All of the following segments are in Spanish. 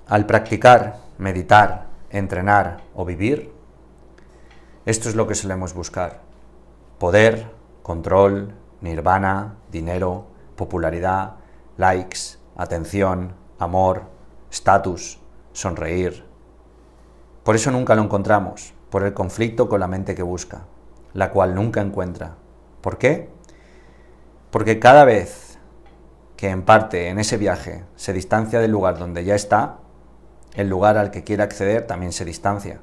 Al practicar, meditar, entrenar o vivir, esto es lo que solemos buscar: poder, control, nirvana, dinero, popularidad, likes, atención, amor, estatus, sonreír. Por eso nunca lo encontramos, por el conflicto con la mente que busca, la cual nunca encuentra. ¿Por qué? Porque cada vez que en parte en ese viaje se distancia del lugar donde ya está, el lugar al que quiere acceder también se distancia.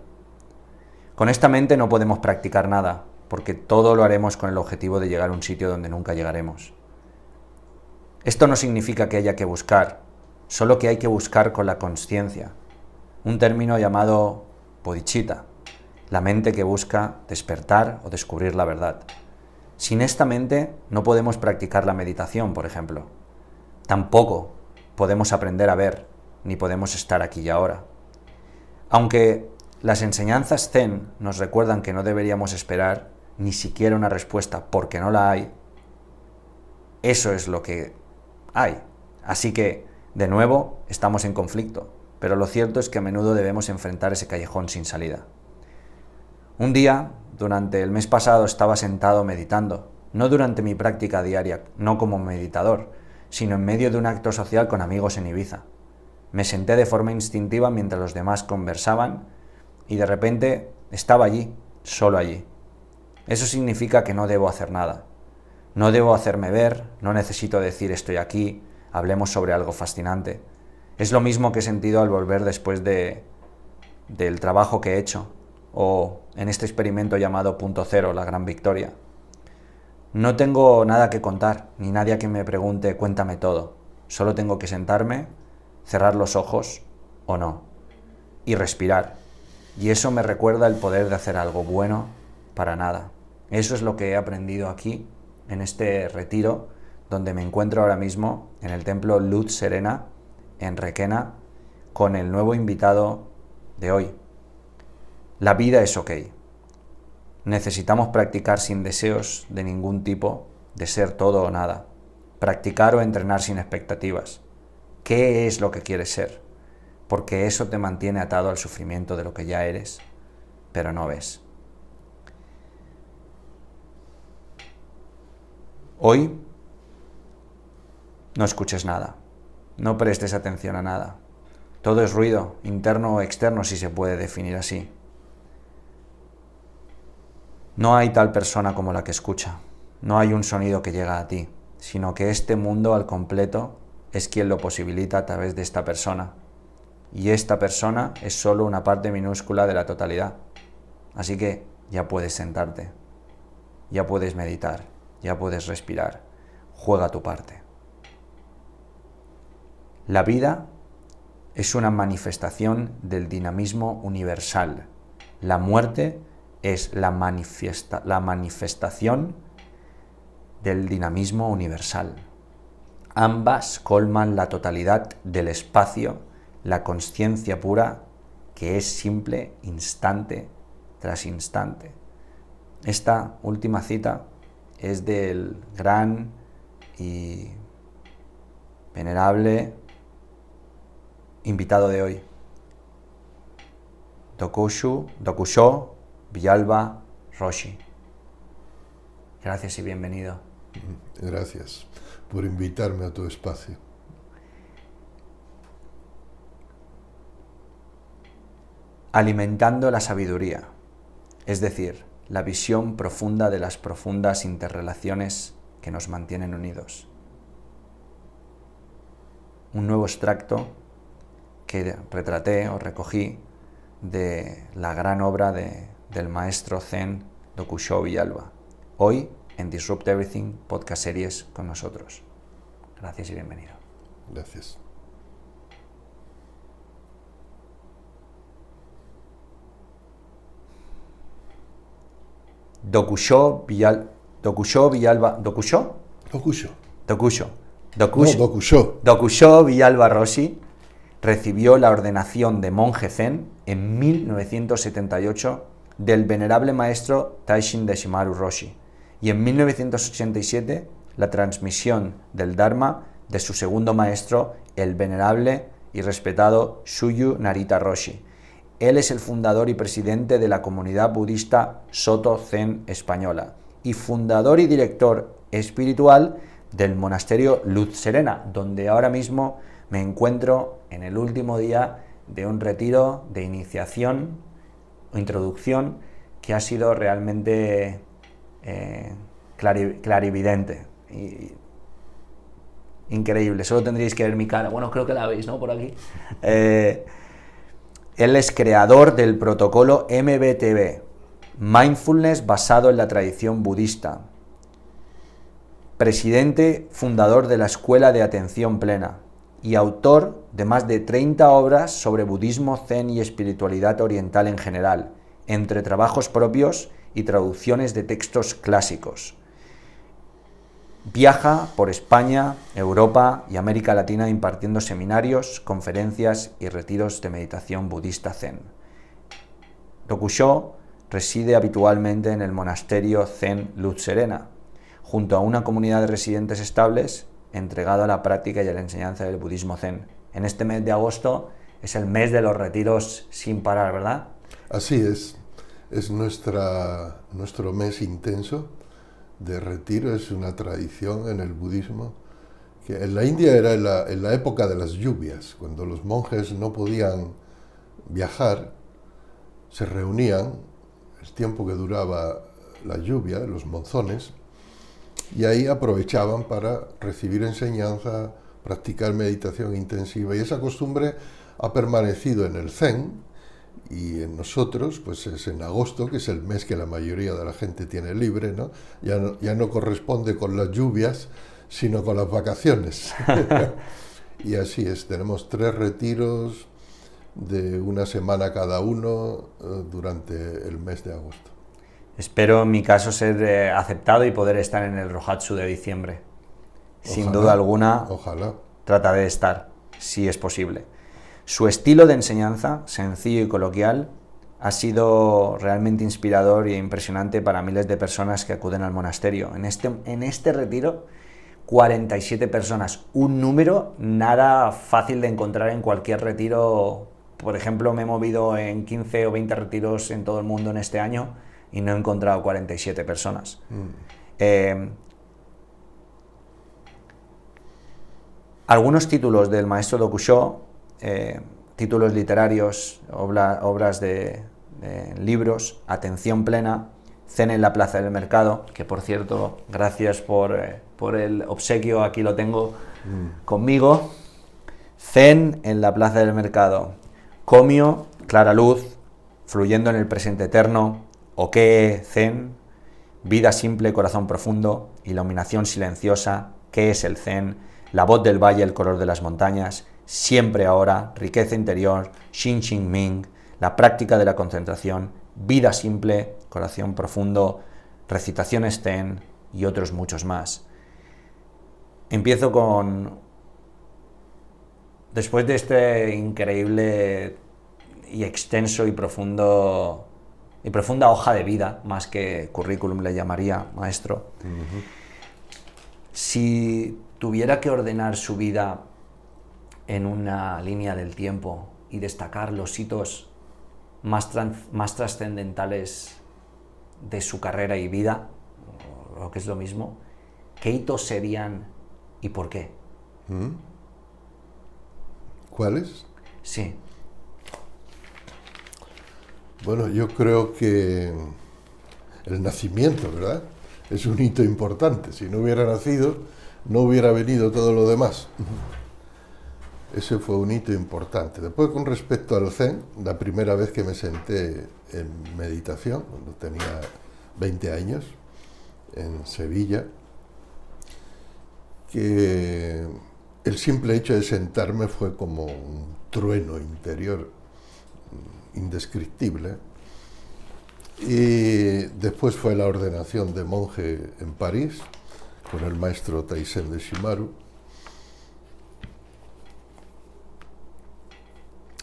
Con esta mente no podemos practicar nada, porque todo lo haremos con el objetivo de llegar a un sitio donde nunca llegaremos. Esto no significa que haya que buscar, solo que hay que buscar con la consciencia, un término llamado bodhicitta, la mente que busca despertar o descubrir la verdad. Sin esta mente no podemos practicar la meditación, por ejemplo. Tampoco podemos aprender a ver, ni podemos estar aquí y ahora. Aunque las enseñanzas Zen nos recuerdan que no deberíamos esperar ni siquiera una respuesta porque no la hay, eso es lo que hay. Así que, de nuevo, estamos en conflicto, pero lo cierto es que a menudo debemos enfrentar ese callejón sin salida. Un día, durante el mes pasado, estaba sentado meditando, no durante mi práctica diaria, no como meditador, sino en medio de un acto social con amigos en Ibiza. Me senté de forma instintiva mientras los demás conversaban y de repente estaba allí, solo allí. Eso significa que no debo hacer nada. No debo hacerme ver, no necesito decir estoy aquí, hablemos sobre algo fascinante. Es lo mismo que he sentido al volver después del trabajo que he hecho, o en este experimento llamado Punto Cero, la gran victoria. No tengo nada que contar, ni nadie que me pregunte cuéntame todo. Solo tengo que sentarme, cerrar los ojos o no, y respirar. Y eso me recuerda el poder de hacer algo bueno para nada. Eso es lo que he aprendido aquí, en este retiro, donde me encuentro ahora mismo, en el templo Luz Serena, en Requena, con el nuevo invitado de hoy. La vida es ok. Necesitamos practicar sin deseos de ningún tipo, de ser todo o nada. Practicar o entrenar sin expectativas. ¿Qué es lo que quieres ser? Porque eso te mantiene atado al sufrimiento de lo que ya eres, pero no ves. Hoy no escuches nada, no prestes atención a nada. Todo es ruido, interno o externo si se puede definir así. No hay tal persona como la que escucha, no hay un sonido que llega a ti, sino que este mundo al completo es quien lo posibilita a través de esta persona. Y esta persona es solo una parte minúscula de la totalidad. Así que ya puedes sentarte, ya puedes meditar, ya puedes respirar. Juega tu parte. La vida es una manifestación del dinamismo universal. La muerte es la manifestación del dinamismo universal. Ambas colman la totalidad del espacio, la consciencia pura, que es simple, instante tras instante. Esta última cita es del gran y venerable invitado de hoy, Dokusho Villalba Roshi. Gracias y bienvenido. Gracias por invitarme a tu espacio. Alimentando la sabiduría, es decir, la visión profunda de las profundas interrelaciones que nos mantienen unidos. Un nuevo extracto que retraté o recogí de la gran obra del maestro Zen Dokusho Villalba. Hoy en Disrupt Everything Podcast Series con nosotros. Gracias y bienvenido. Gracias. Dokusho Villalba. Dokusho Villalba Roshi recibió la ordenación de monje Zen en 1978 del venerable maestro Taishin Deshimaru Roshi y en 1987 la transmisión del Dharma de su segundo maestro, el venerable y respetado Suyu Narita Roshi. Él es el fundador y presidente de la comunidad budista Soto Zen española y fundador y director espiritual del monasterio Luz Serena, donde ahora mismo me encuentro en el último día de un retiro de iniciación o introducción que ha sido realmente clarividente y increíble. Solo tendríais que ver mi cara. Bueno, creo que la veis, ¿no? Por aquí. Él es creador del protocolo MBTV, Mindfulness basado en la tradición budista. Presidente fundador de la Escuela de Atención Plena y autor de más de 30 obras sobre budismo, zen y espiritualidad oriental en general, entre trabajos propios y traducciones de textos clásicos. Viaja por España, Europa y América Latina impartiendo seminarios, conferencias y retiros de meditación budista zen. Rokusho reside habitualmente en el monasterio Zen Luz Serena, junto a una comunidad de residentes estables entregado a la práctica y a la enseñanza del budismo zen. En este mes de agosto es el mes de los retiros sin parar, ¿verdad? Así es nuestro mes intenso de retiro. Es una tradición en el budismo que en la India era en la época de las lluvias, cuando los monjes no podían viajar, se reunían el tiempo que duraba la lluvia, los monzones, y ahí aprovechaban para recibir enseñanza, practicar meditación intensiva, y esa costumbre ha permanecido en el Zen, y en nosotros, pues es en agosto, que es el mes que la mayoría de la gente tiene libre, ¿no? Ya no corresponde con las lluvias, sino con las vacaciones. Y así es, tenemos 3 retiros de una semana cada uno durante el mes de agosto. Espero en mi caso ser aceptado y poder estar en el Rohatsu de diciembre. Sin Ojalá, duda alguna, ojalá. trataré de estar, si es posible. Su estilo de enseñanza, sencillo y coloquial, ha sido realmente inspirador e impresionante para miles de personas que acuden al monasterio. En este retiro, 47 personas, un número nada fácil de encontrar en cualquier retiro. Por ejemplo, me he movido en 15 o 20 retiros en todo el mundo en este año y no he encontrado 47 personas. Algunos títulos del maestro Rokusho, títulos literarios, obras de libros: Atención Plena, Zen en la Plaza del Mercado, que por cierto, gracias por el obsequio, aquí lo tengo conmigo. Zen en la Plaza del Mercado, Komio, Clara Luz, Fluyendo en el Presente Eterno, Okee Zen, Vida Simple, Corazón Profundo, Iluminación Silenciosa, ¿Qué es el Zen?, La Voz del Valle, el Color de las Montañas, Siempre Ahora, Riqueza Interior, Xin Xin Ming, La Práctica de la Concentración, Vida Simple, Corazón Profundo, Recitaciones Zen y otros muchos más. Empiezo después de este increíble y extenso y profunda hoja de vida, más que currículum le llamaría, maestro. Si tuviera que ordenar su vida en una línea del tiempo y destacar los hitos más trascendentales de su carrera y vida, o lo que es lo mismo, ¿qué hitos serían y por qué? ¿Cuáles? Sí. Bueno, yo creo que el nacimiento, ¿verdad?, es un hito importante. Si no hubiera nacido, no hubiera venido todo lo demás. Ese fue un hito importante. Después, con respecto al Zen, la primera vez que me senté en meditación, cuando tenía 20 años, en Sevilla, que el simple hecho de sentarme fue como un trueno interior indescriptible. Y después fue la ordenación de monje en París, con el maestro Taisen de Shimaru.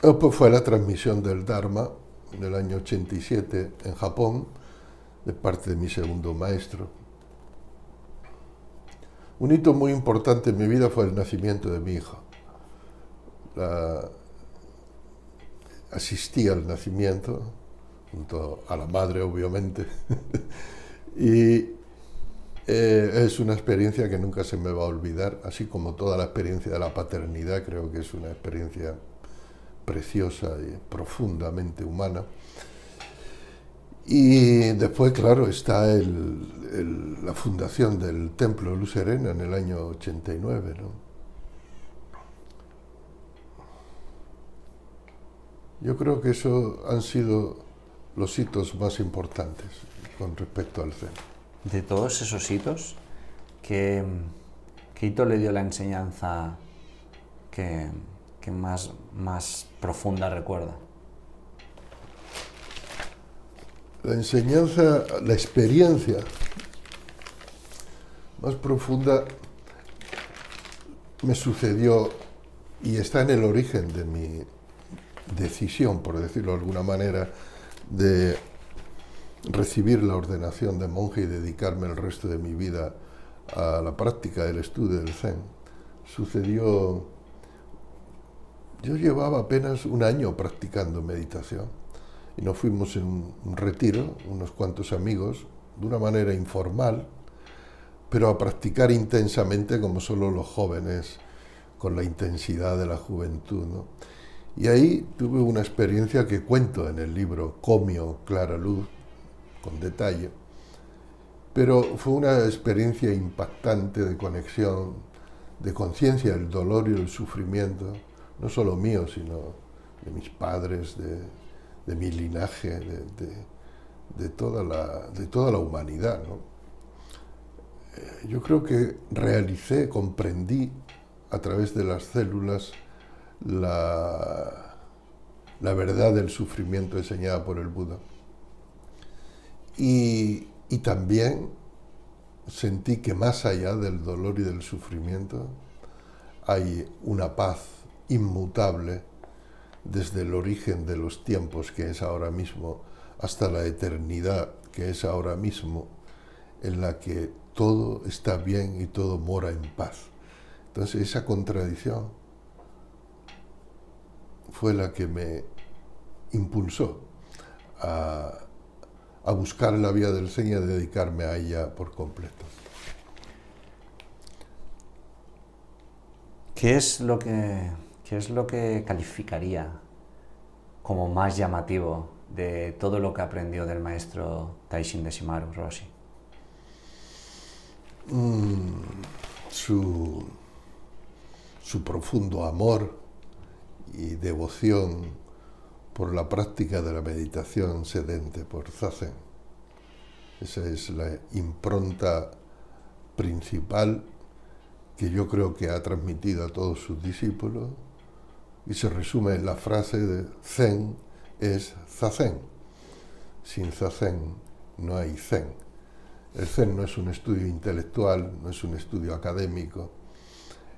Después fue la transmisión del Dharma en el año 87 en Japón, de parte de mi segundo maestro. Un hito muy importante en mi vida fue el nacimiento de mi hijo. asistí al nacimiento, junto a la madre, obviamente, y es una experiencia que nunca se me va a olvidar, así como toda la experiencia de la paternidad. Creo que es una experiencia preciosa y profundamente humana. Y después, claro, está la fundación del Templo Luz Serena en el año 89, ¿no? Yo creo que eso han sido los hitos más importantes con respecto al Zen. De todos esos hitos, ¿qué hito le dio la enseñanza que más profunda recuerda? La enseñanza, la experiencia más profunda me sucedió y está en el origen de mi decisión, por decirlo de alguna manera, de recibir la ordenación de monje y dedicarme el resto de mi vida a la práctica del estudio del Zen. Sucedió, yo llevaba apenas un año practicando meditación y nos fuimos en un retiro, unos cuantos amigos, de una manera informal, pero a practicar intensamente como solo los jóvenes, con la intensidad de la juventud, ¿no? Y ahí tuve una experiencia que cuento en el libro Comio, Clara Luz, con detalle, pero fue una experiencia impactante de conexión, de conciencia del dolor y el sufrimiento, no solo mío, sino de mis padres, de mi linaje, de toda la humanidad, ¿no? Yo creo que comprendí a través de las células la verdad del sufrimiento enseñada por el Buda. Y también sentí que más allá del dolor y del sufrimiento hay una paz inmutable desde el origen de los tiempos, que es ahora mismo, hasta la eternidad, que es ahora mismo, en la que todo está bien y todo mora en paz. Entonces esa contradicción fue la que me impulsó a buscar la vía del Zen y a dedicarme a ella por completo. ¿Qué es lo que calificaría como más llamativo de todo lo que aprendió del maestro Taishin Deshimaru, Roshi? Su profundo amor y devoción por la práctica de la meditación sedente, por Zazen. Esa es la impronta principal que yo creo que ha transmitido a todos sus discípulos y se resume en la frase de Zen es Zazen. Sin Zazen no hay Zen. El Zen no es un estudio intelectual, no es un estudio académico,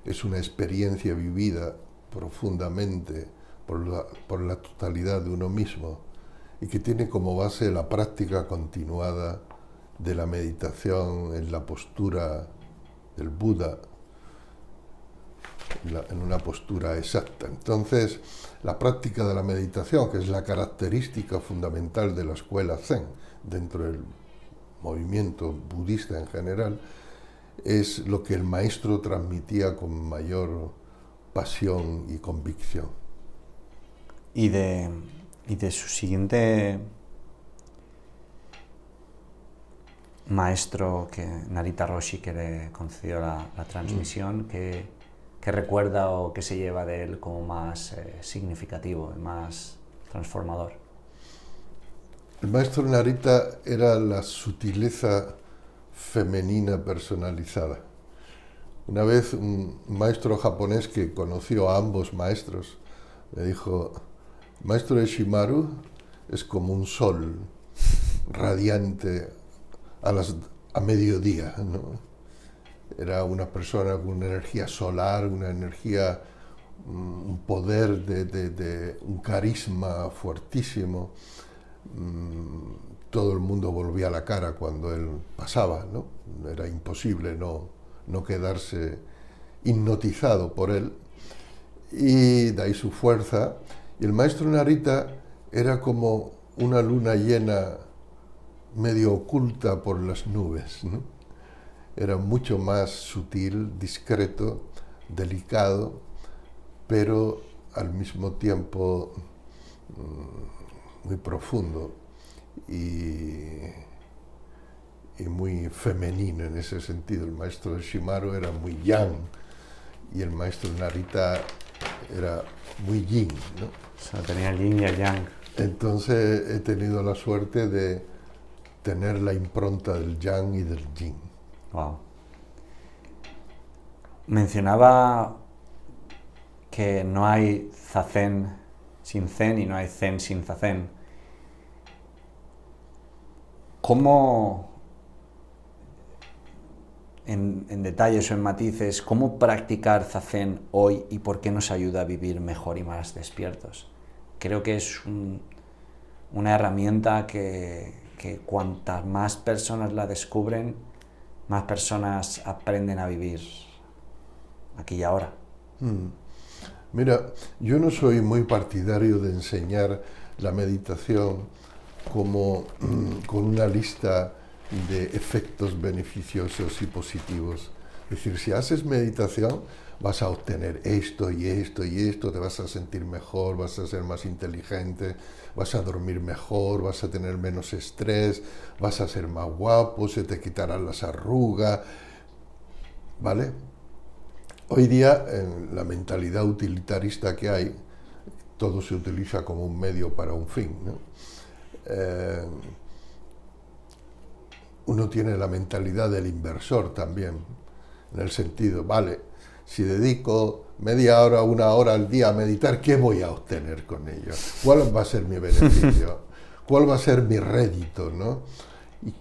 es una experiencia vivida profundamente por la totalidad de uno mismo y que tiene como base la práctica continuada de la meditación en la postura del Buda, en una postura exacta. Entonces, la práctica de la meditación, que es la característica fundamental de la escuela Zen, dentro del movimiento budista en general, es lo que el maestro transmitía con mayor pasión y convicción. Y de su siguiente maestro, Narita Roshi, que le concedió la transmisión, ¿qué recuerda o qué se lleva de él como más significativo, más transformador? El maestro Narita era la sutileza femenina personalizada. Una vez un maestro japonés que conoció a ambos maestros me dijo: maestro Deshimaru es como un sol radiante a mediodía, ¿no? Era una persona con una energía solar, una energía, un poder, un carisma fuertísimo. Todo el mundo volvía la cara cuando él pasaba, ¿no? Era imposible no quedarse hipnotizado por él. y de ahí su fuerza. Y el maestro Narita era como una luna llena medio oculta por las nubes, ¿no? Era mucho más sutil, discreto, delicado, pero al mismo tiempo muy profundo y muy femenino en ese sentido. El maestro de Shimaru era muy yang y el maestro Narita era muy yin, ¿no? O sea, tenía el yin y el yang. Entonces he tenido la suerte de tener la impronta del yang y del yin. Wow. Mencionaba que no hay zazen sin zen y no hay zen sin zazen. ¿Cómo, en detalles o en matices, cómo practicar zazen hoy y por qué nos ayuda a vivir mejor y más despiertos? Creo que es una herramienta que cuantas más personas la descubren, más personas aprenden a vivir aquí y ahora. Mira, yo no soy muy partidario de enseñar la meditación como con una lista de efectos beneficiosos y positivos. Es decir, si haces meditación vas a obtener esto y esto y esto, te vas a sentir mejor, vas a ser más inteligente, vas a dormir mejor, vas a tener menos estrés, vas a ser más guapo, se te quitarán las arrugas, ¿vale? Hoy día, en la mentalidad utilitarista que hay, todo se utiliza como un medio para un fin, ¿no? Uno tiene la mentalidad del inversor también, en el sentido, vale, si dedico media hora, una hora al día a meditar, ¿qué voy a obtener con ello? ¿Cuál va a ser mi beneficio? ¿Cuál va a ser mi rédito, ¿no? Y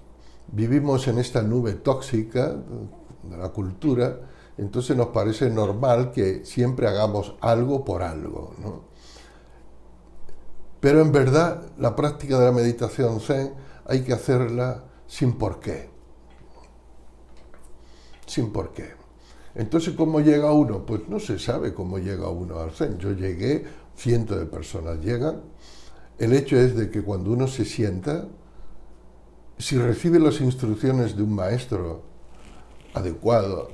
vivimos en esta nube tóxica de la cultura, entonces nos parece normal que siempre hagamos algo por algo, ¿no? Pero en verdad, la práctica de la meditación zen hay que hacerla sin por qué. Sin por qué. Entonces, ¿cómo llega uno? Pues no se sabe cómo llega uno al zen. Yo llegué, cientos de personas llegan. El hecho es de que cuando uno se sienta, si recibe las instrucciones de un maestro adecuado,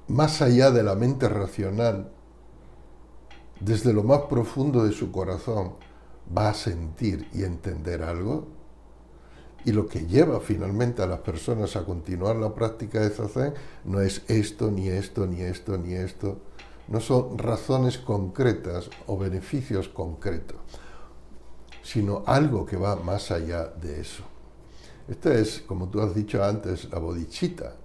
más allá de la mente racional, desde lo más profundo de su corazón, va a sentir y entender algo. Y lo que lleva finalmente a las personas a continuar la práctica de zazen no es esto, ni esto, ni esto, ni esto. No son razones concretas o beneficios concretos, sino algo que va más allá de eso. Esta es, como tú has dicho antes, la bodhicitta,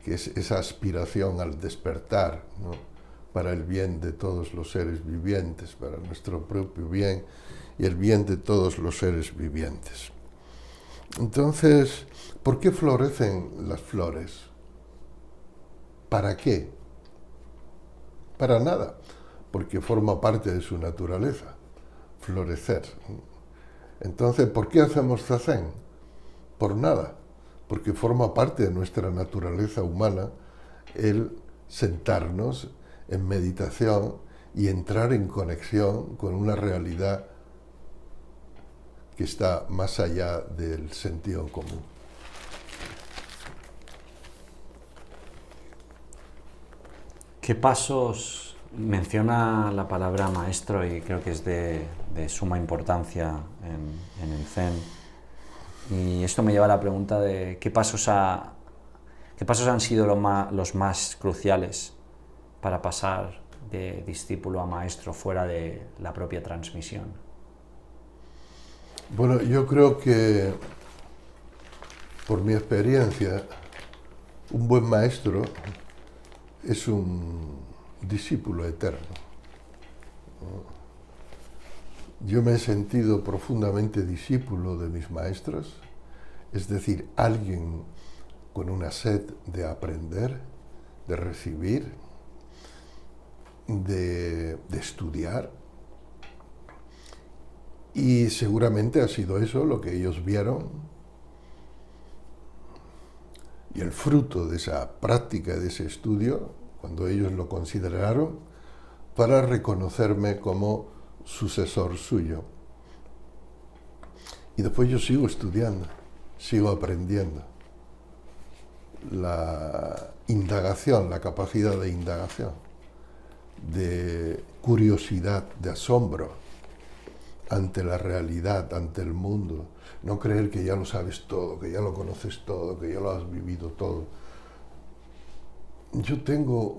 que es esa aspiración al despertar, ¿no? Para el bien de todos los seres vivientes, para nuestro propio bien y el bien de todos los seres vivientes. Entonces, ¿por qué florecen las flores? ¿Para qué? Para nada, porque forma parte de su naturaleza, florecer. Entonces, ¿por qué hacemos zazen? Por nada, porque forma parte de nuestra naturaleza humana el sentarnos en meditación y entrar en conexión con una realidad que está más allá del sentido común. ¿Qué pasos menciona la palabra maestro y creo que es de suma importancia en el Zen? Y esto me lleva a la pregunta de ¿qué pasos han sido los más cruciales para pasar de discípulo a maestro fuera de la propia transmisión? Bueno, yo creo que, por mi experiencia, un buen maestro es un discípulo eterno. Yo me he sentido profundamente discípulo de mis maestros, es decir, alguien con una sed de aprender, de recibir, de estudiar. Y seguramente ha sido eso lo que ellos vieron. Y el fruto de esa práctica, de ese estudio, cuando ellos lo consideraron, para reconocerme como sucesor suyo. Y después yo sigo estudiando, sigo aprendiendo. La indagación, la capacidad de indagación, de curiosidad, de asombro ante la realidad, ante el mundo. No creer que ya lo sabes todo, que ya lo conoces todo, que ya lo has vivido todo. Yo tengo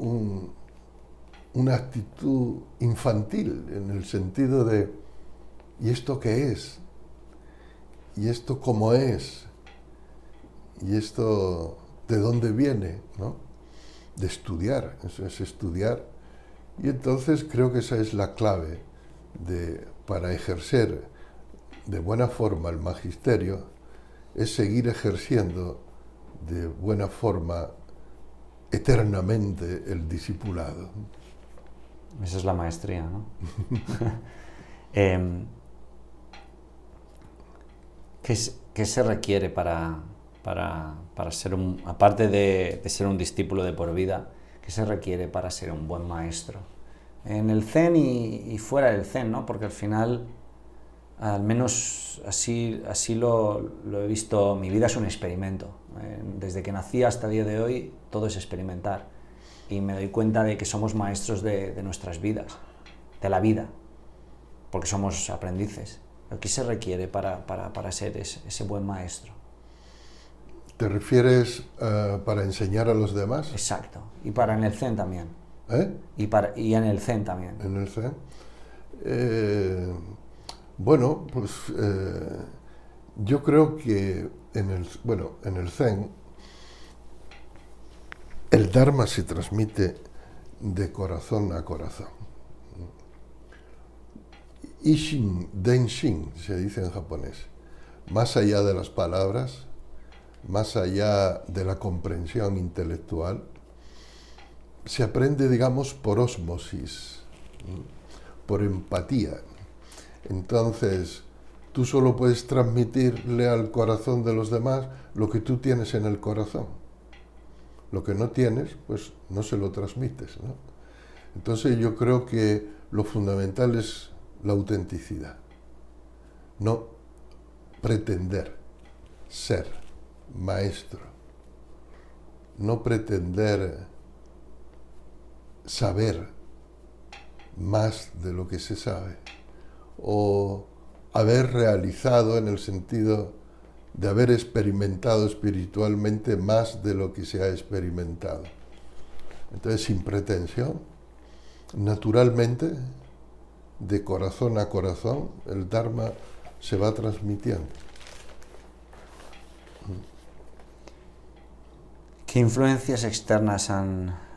una actitud infantil en el sentido de ¿y esto qué es? ¿Y esto cómo es? ¿Y esto de dónde viene? ¿No? De estudiar, eso es estudiar. Y entonces creo que esa es la clave para ejercer de buena forma el magisterio, es seguir ejerciendo de buena forma eternamente el discipulado. Esa es la maestría, ¿no? ¿Qué se requiere para ser aparte de ser un discípulo de por vida, qué se requiere para ser un buen maestro? En el Zen y fuera del Zen, ¿no? Porque al final, al menos así lo he visto, mi vida es un experimento. Desde que nací hasta el día de hoy, todo es experimentar. Y me doy cuenta de que somos maestros de nuestras vidas, de la vida, porque somos aprendices. ¿Qué se requiere para ser ese buen maestro? ¿Te refieres para enseñar a los demás? Exacto. Y en el Zen también. ¿Eh? Y en el Zen también. ¿En el Zen? Bueno, pues yo creo que en el Zen el Dharma se transmite de corazón a corazón. Ishin Denshin se dice en japonés. Más allá de las palabras, más allá de la comprensión intelectual, se aprende, digamos, por ósmosis, por empatía. Entonces, tú solo puedes transmitirle al corazón de los demás lo que tú tienes en el corazón. Lo que no tienes, pues no se lo transmites, ¿no? Entonces yo creo que lo fundamental es la autenticidad. No pretender ser maestro. No pretender saber más de lo que se sabe. O haber realizado en el sentido de haber experimentado espiritualmente más de lo que se ha experimentado. Entonces, sin pretensión, naturalmente, de corazón a corazón, el Dharma se va transmitiendo. ¿Qué influencias externas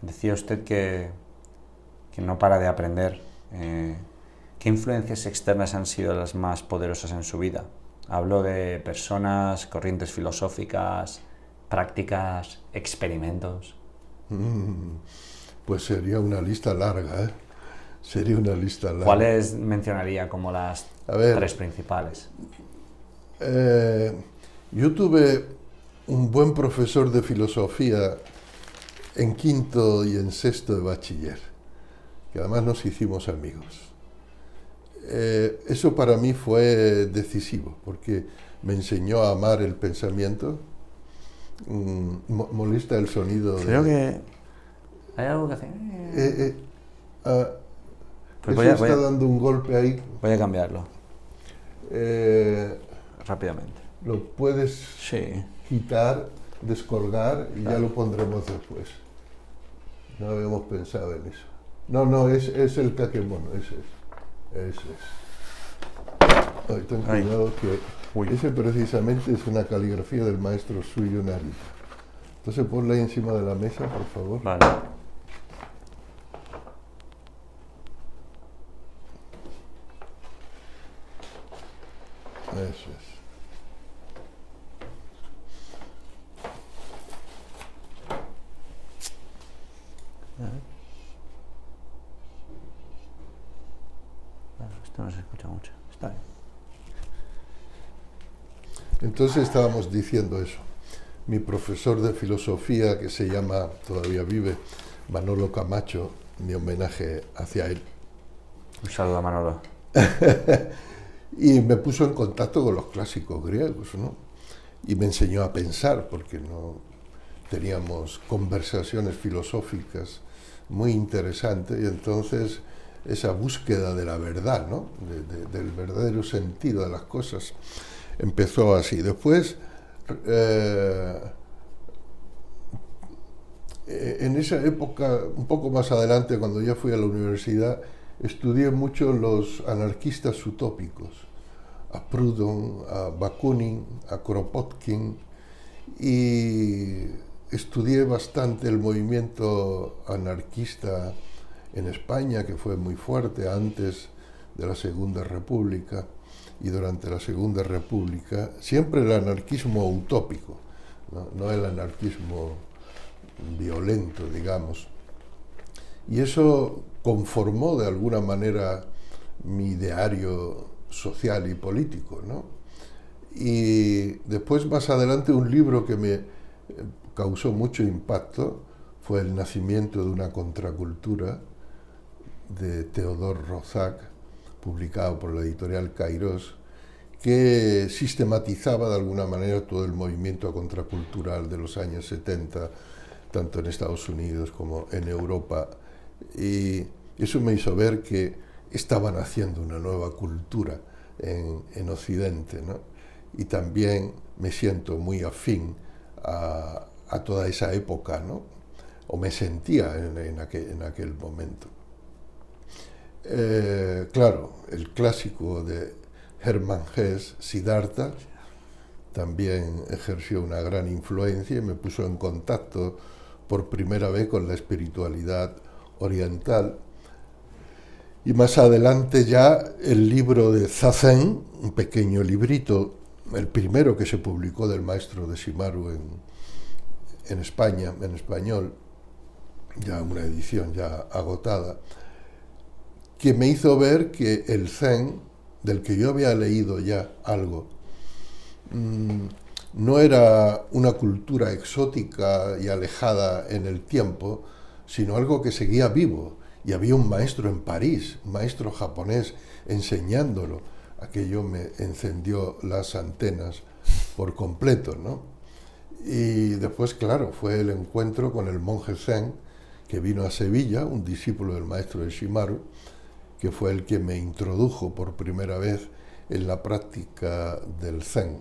decía usted que no para de aprender? ¿Qué influencias externas han sido las más poderosas en su vida? Hablo de personas, corrientes filosóficas, prácticas, experimentos. Pues sería una lista larga, ¿eh? Sería una lista larga. ¿Cuáles mencionaría como las tres principales? Yo tuve un buen profesor de filosofía en quinto y en sexto de bachiller, que además nos hicimos amigos. Eso para mí fue decisivo, porque me enseñó a amar el pensamiento. Molesta el sonido. Creo que hay algo que hacer. Pues está dando un golpe ahí. Voy a cambiarlo. Rápidamente. Lo puedes quitar, descolgar y ya lo pondremos después. No habíamos pensado en eso. No, es el kakemono, ese es. Ay, ten cuidado que ese precisamente es una caligrafía del maestro suyo Narita. Entonces ponla ahí encima de la mesa, por favor. Vale. Eso es. Esto no se escucha mucho. Está bien. Entonces estábamos diciendo eso. Mi profesor de filosofía, que se llama, todavía vive, Manolo Camacho, mi homenaje hacia él. Un saludo a Manolo. Y me puso en contacto con los clásicos griegos, ¿no? Y me enseñó a pensar, porque no teníamos conversaciones filosóficas muy interesantes, y entonces esa búsqueda de la verdad, ¿no? Del verdadero sentido de las cosas, empezó así. Después, en esa época, un poco más adelante, cuando ya fui a la universidad, estudié mucho los anarquistas utópicos, a Proudhon, a Bakunin, a Kropotkin, y estudié bastante el movimiento anarquista en España, que fue muy fuerte antes de la Segunda República y durante la Segunda República, siempre el anarquismo utópico, no el anarquismo violento, digamos. Y eso conformó de alguna manera mi ideario social y político, ¿no? Y después, más adelante, un libro que me causó mucho impacto fue El nacimiento de una contracultura, de Theodor Rozak, publicado por la editorial Kairos, que sistematizaba de alguna manera todo el movimiento contracultural de los años 70, tanto en Estados Unidos como en Europa. Y eso me hizo ver que estaban haciendo una nueva cultura en Occidente, ¿no? Y también me siento muy afín a toda esa época, ¿no? O me sentía en aquel momento. Claro, el clásico de Hermann Hesse, Siddhartha, también ejerció una gran influencia y me puso en contacto por primera vez con la espiritualidad oriental. Y más adelante ya el libro de Zazen, un pequeño librito, el primero que se publicó del maestro de Shimaru en España, en español, ya una edición ya agotada, que me hizo ver que el Zen, del que yo había leído ya algo, no era una cultura exótica y alejada en el tiempo, sino algo que seguía vivo. Y había un maestro en París, un maestro japonés, enseñándolo. Aquello me encendió las antenas por completo, ¿no? Y después, claro, fue el encuentro con el monje Zen, que vino a Sevilla, un discípulo del maestro de Shimaru, que fue el que me introdujo por primera vez en la práctica del Zen.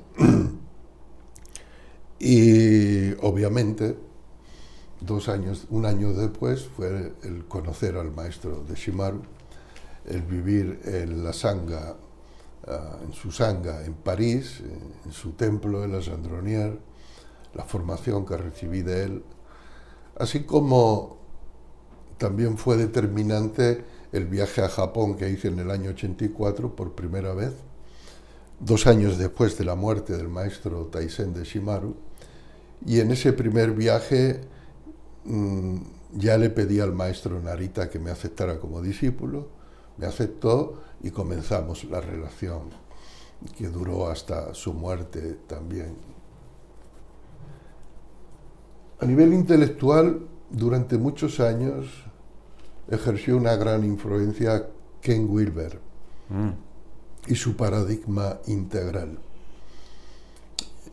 Y obviamente, un año después, fue el conocer al maestro de Shimaru, el vivir en la Sangha, en su Sangha en París, en su templo, en la Gendronnière, la formación que recibí de él, así como también fue determinante el viaje a Japón que hice en el año 84 por primera vez, 2 años después de la muerte del maestro Taisen de Shimaru, y en ese primer viaje ya le pedí al maestro Narita que me aceptara como discípulo, me aceptó y comenzamos la relación que duró hasta su muerte también. A nivel intelectual, durante muchos años ejerció una gran influencia Ken Wilber y su paradigma integral.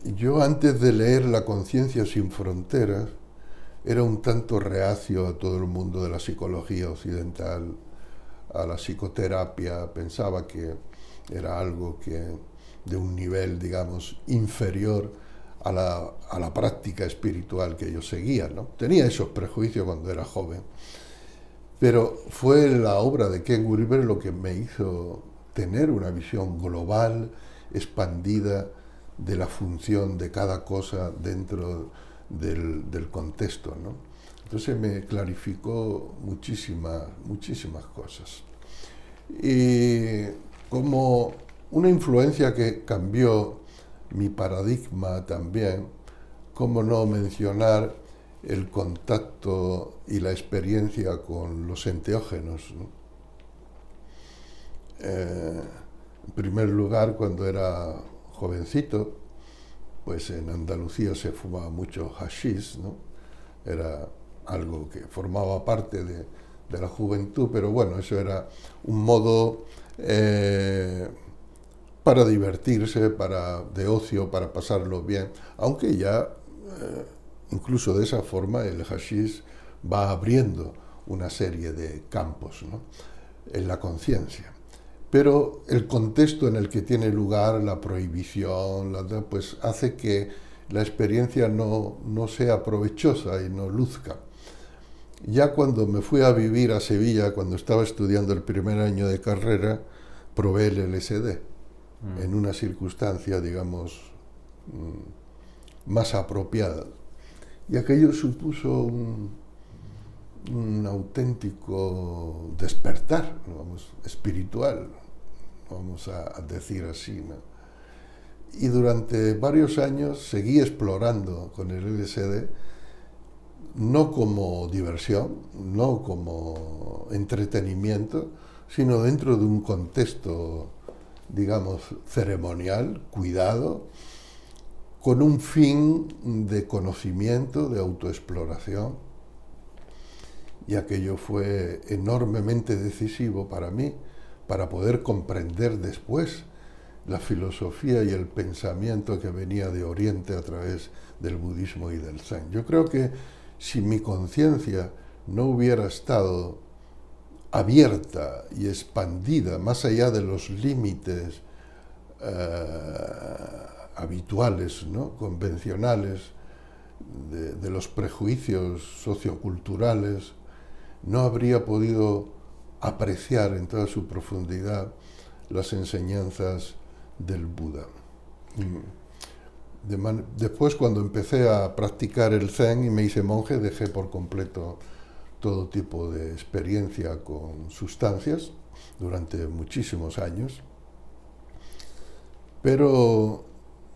Yo, antes de leer La conciencia sin fronteras, era un tanto reacio a todo el mundo de la psicología occidental, a la psicoterapia. Pensaba que era algo que de un nivel, digamos, inferior a la práctica espiritual que yo seguía, ¿no? Tenía esos prejuicios cuando era joven. Pero fue la obra de Ken Wilber lo que me hizo tener una visión global, expandida, de la función de cada cosa dentro del contexto, ¿no? Entonces me clarificó muchísimas cosas. Y como una influencia que cambió mi paradigma también, cómo no mencionar el contacto y la experiencia con los enteógenos, ¿no? En primer lugar, cuando era jovencito, pues en Andalucía se fumaba mucho hashish, ¿no? Era algo que formaba parte de la juventud, pero bueno, eso era un modo para divertirse, de ocio, para pasarlo bien, aunque ya incluso de esa forma el hashish va abriendo una serie de campos, ¿no?, en la conciencia. Pero el contexto en el que tiene lugar la prohibición, pues hace que la experiencia no sea provechosa y no luzca. Ya cuando me fui a vivir a Sevilla, cuando estaba estudiando el primer año de carrera, probé el LSD en una circunstancia, digamos, más apropiada. Y aquello supuso un auténtico despertar, vamos, espiritual, vamos a decir así, ¿no? Y durante varios años seguí explorando con el LSD, no como diversión, no como entretenimiento, sino dentro de un contexto, digamos, ceremonial, cuidado, con un fin de conocimiento, de autoexploración. Y aquello fue enormemente decisivo para mí, para poder comprender después la filosofía y el pensamiento que venía de Oriente a través del budismo y del Zen. Yo creo que si mi conciencia no hubiera estado abierta y expandida más allá de los límites habituales, ¿no?, convencionales, de los prejuicios socioculturales, no habría podido apreciar en toda su profundidad las enseñanzas del Buda. Después, cuando empecé a practicar el Zen y me hice monje, dejé por completo todo tipo de experiencia con sustancias durante muchísimos años. Pero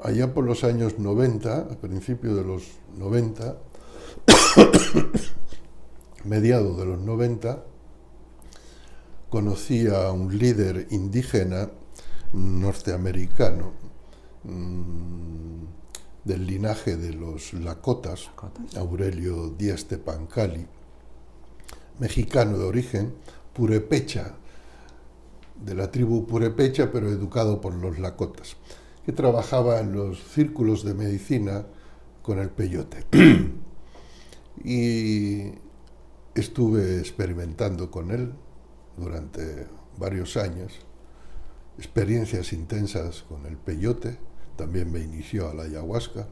allá por los años 90, a principios de los 90, mediados de los 90, conocí a un líder indígena norteamericano del linaje de los Lakotas, Aurelio Díaz Tepancali, mexicano de origen, purepecha, de la tribu purepecha, pero educado por los Lakotas, que trabajaba en los círculos de medicina con el peyote. Y estuve experimentando con él durante varios años, experiencias intensas con el peyote, también me inició a la ayahuasca.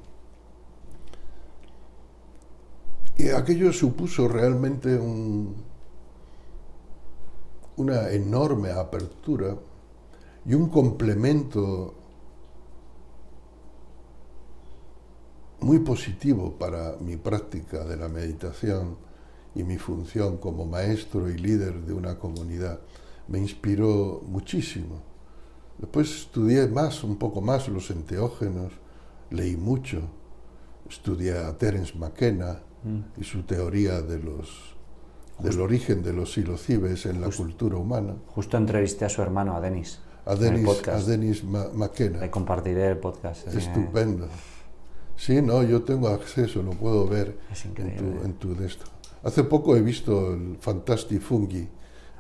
Y aquello supuso realmente una enorme apertura y un complemento muy positivo para mi práctica de la meditación y mi función como maestro y líder de una comunidad. Me inspiró muchísimo. Después estudié un poco más los enteógenos, leí mucho, estudié a Terence McKenna y su teoría del origen de los psilocibes en la cultura humana. Justo entrevisté a su hermano, a Denis. A Denis McKenna. Le compartiré el podcast. Estupendo. Sí, no, yo tengo acceso, lo puedo ver en tu de esto. Hace poco he visto el Fantastic Fungi,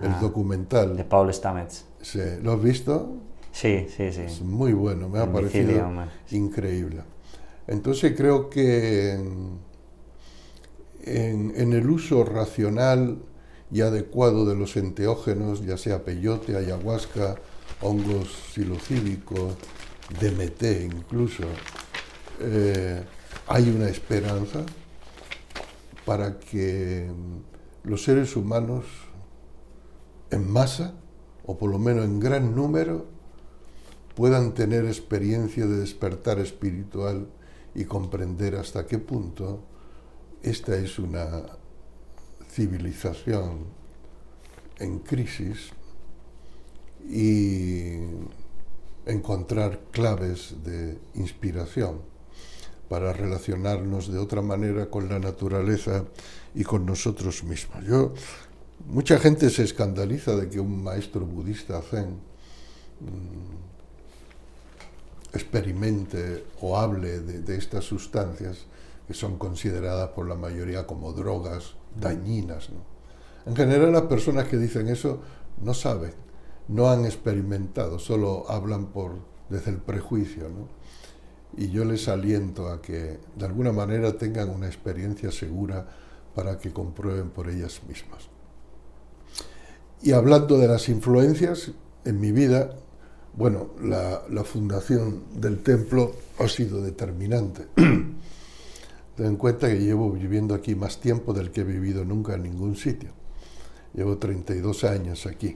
el documental. De Paul Stamets. Sí, ¿lo has visto? Sí. Es muy bueno, me ha parecido increíble. Entonces creo que en el uso racional y adecuado de los enteógenos, ya sea peyote, ayahuasca, hongos psilocíbicos, DMT incluso, hay una esperanza para que los seres humanos en masa, o por lo menos en gran número, puedan tener experiencia de despertar espiritual y comprender hasta qué punto esta es una civilización en crisis y encontrar claves de inspiración para relacionarnos de otra manera con la naturaleza y con nosotros mismos. Mucha gente se escandaliza de que un maestro budista zen experimente o hable de estas sustancias que son consideradas por la mayoría como drogas dañinas, ¿no? En general las personas que dicen eso no saben, no han experimentado, solo hablan desde el prejuicio, ¿no? Y yo les aliento a que de alguna manera tengan una experiencia segura para que comprueben por ellas mismas. Y hablando de las influencias en mi vida, bueno, la fundación del templo ha sido determinante. Ten en cuenta que llevo viviendo aquí más tiempo del que he vivido nunca en ningún sitio. Llevo 32 años aquí,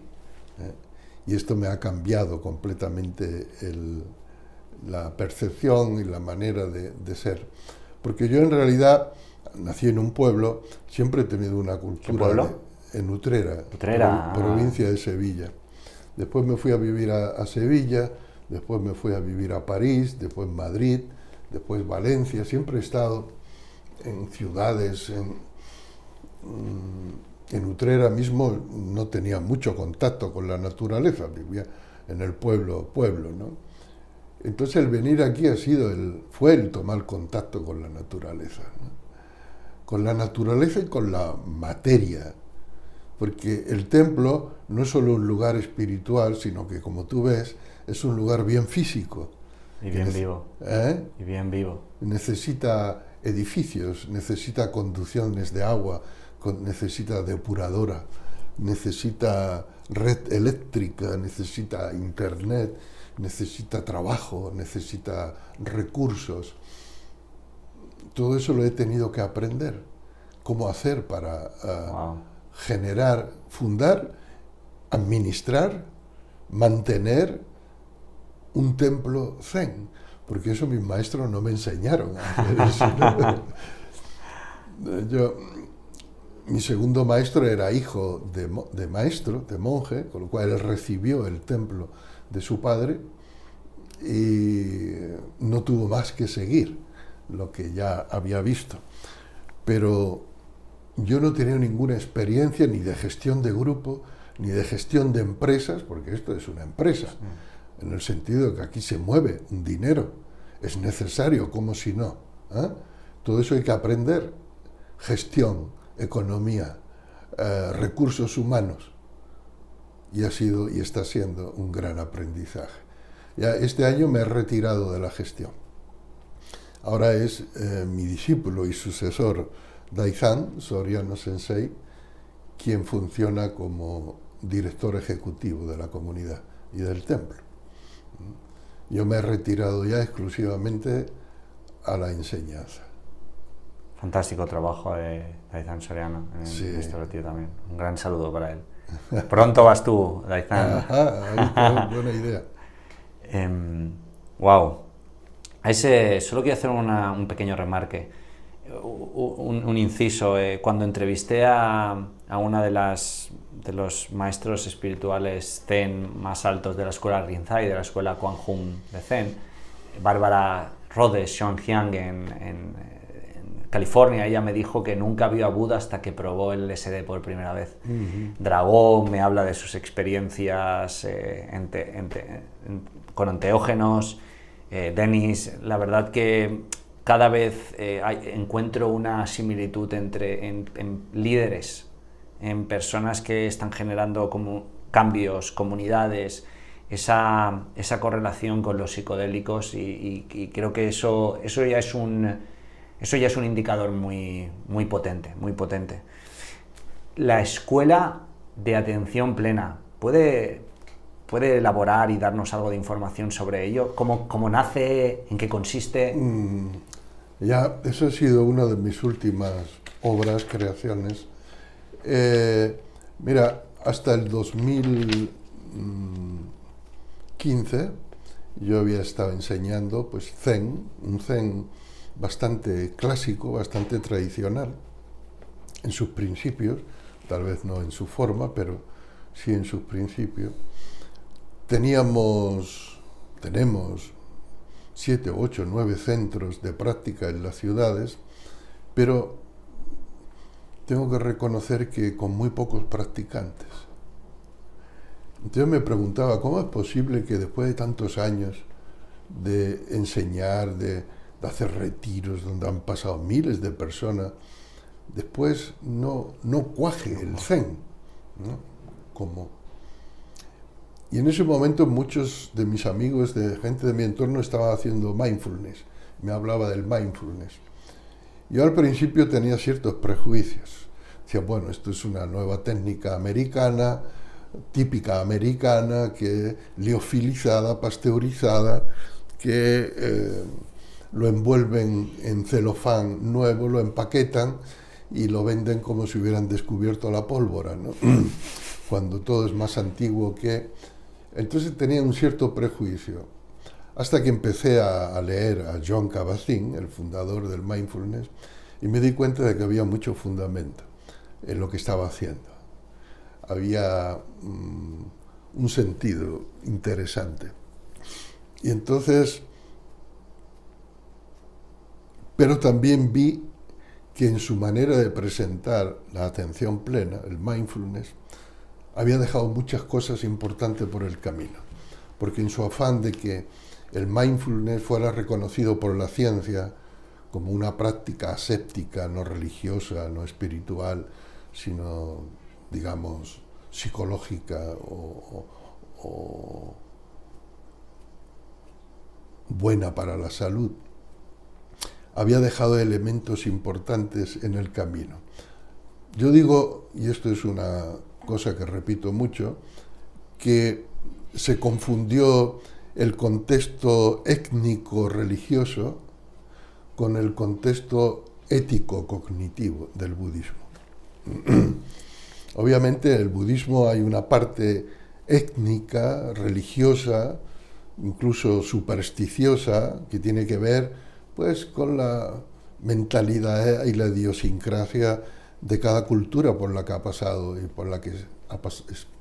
y esto me ha cambiado completamente la percepción y la manera de ser. Porque yo en realidad nací en un pueblo, siempre he tenido una cultura... ¿Qué pueblo? En Utrera, Utrera, provincia de Sevilla. Después me fui a vivir a Sevilla, después me fui a vivir a París, después Madrid, después Valencia. Siempre he estado en ciudades, en Utrera mismo no tenía mucho contacto con la naturaleza, vivía en el pueblo, ¿no? Entonces el venir aquí fue el tomar contacto con la naturaleza, ¿no? Con la naturaleza y con la materia, porque el templo no es solo un lugar espiritual, sino que, como tú ves, es un lugar bien físico. Y bien vivo. Y bien vivo. Necesita edificios, necesita conducciones de agua, necesita depuradora, necesita red eléctrica, necesita internet, necesita trabajo, necesita recursos. Todo eso lo he tenido que aprender. Cómo hacer para generar, fundar, administrar, mantener un templo zen, porque eso mis maestros no me enseñaron a hacer eso, ¿no? Mi segundo maestro era hijo de maestro, de monje, con lo cual él recibió el templo de su padre y no tuvo más que seguir lo que ya había visto. Pero yo no tenía ninguna experiencia ni de gestión de grupo, ni de gestión de empresas, porque esto es una empresa, en el sentido de que aquí se mueve un dinero, es necesario, como si no, ¿eh? Todo eso hay que aprender, gestión, economía, recursos humanos, y ha sido y está siendo un gran aprendizaje. Ya este año me he retirado de la gestión. Ahora es mi discípulo y sucesor Daizan Soriano Sensei quien funciona como director ejecutivo de la comunidad y del templo. Yo me he retirado ya exclusivamente a la enseñanza. Fantástico trabajo de Daizan Soriano en este retiro también. Un gran saludo para él. Pronto vas tú, Daizan. Ajá, buena idea. Wow. Solo quiero hacer un pequeño remarque, un inciso. Cuando entrevisté a una de los maestros espirituales Zen más altos de la escuela Rinzai, de la escuela Kwanjun de Zen, Bárbara Rhodes Xiongjiang en California, ella me dijo que nunca vio a Buda hasta que probó el LSD por primera vez. Dragón me habla de sus experiencias con enteógenos. Denis, la verdad que cada vez encuentro una similitud en líderes, en personas que están generando como cambios, comunidades, esa correlación con los psicodélicos y creo que eso ya es un indicador muy potente, muy potente. La escuela de atención plena, ¿puede elaborar y darnos algo de información sobre ello? ¿Cómo nace? ¿En qué consiste? Ya, eso ha sido una de mis últimas obras, creaciones. Mira, hasta el 2015 yo había estado enseñando pues Zen, un Zen bastante clásico, bastante tradicional en sus principios, tal vez no en su forma, pero sí en sus principios. Tenemos 7, 8, 9 centros de práctica en las ciudades, pero tengo que reconocer que con muy pocos practicantes. Entonces me preguntaba, ¿cómo es posible que después de tantos años de enseñar, de hacer retiros donde han pasado miles de personas, después no cuaje el zen, ¿no? Y en ese momento muchos de mis amigos, de gente de mi entorno, estaban haciendo mindfulness, me hablaba del mindfulness. Yo al principio tenía ciertos prejuicios, decía, bueno, esto es una nueva técnica americana, típica americana, que liofilizada, pasteurizada, que lo envuelven en celofán nuevo, lo empaquetan y lo venden como si hubieran descubierto la pólvora, ¿no? Cuando todo es más antiguo que... Entonces tenía un cierto prejuicio, hasta que empecé a leer a Jon Kabat-Zinn, el fundador del mindfulness, y me di cuenta de que había mucho fundamento en lo que estaba haciendo. Había un sentido interesante. Y entonces, pero también vi que en su manera de presentar la atención plena, el mindfulness, había dejado muchas cosas importantes por el camino. Porque en su afán de que el mindfulness fuera reconocido por la ciencia como una práctica aséptica, no religiosa, no espiritual, sino, digamos, psicológica o buena para la salud, había dejado elementos importantes en el camino. Yo digo, y esto es una cosa que repito mucho, que se confundió el contexto étnico-religioso con el contexto ético-cognitivo del budismo. Obviamente en el budismo hay una parte étnica, religiosa, incluso supersticiosa, que tiene que ver pues con la mentalidad y la idiosincrasia de cada cultura por la que ha pasado y por la que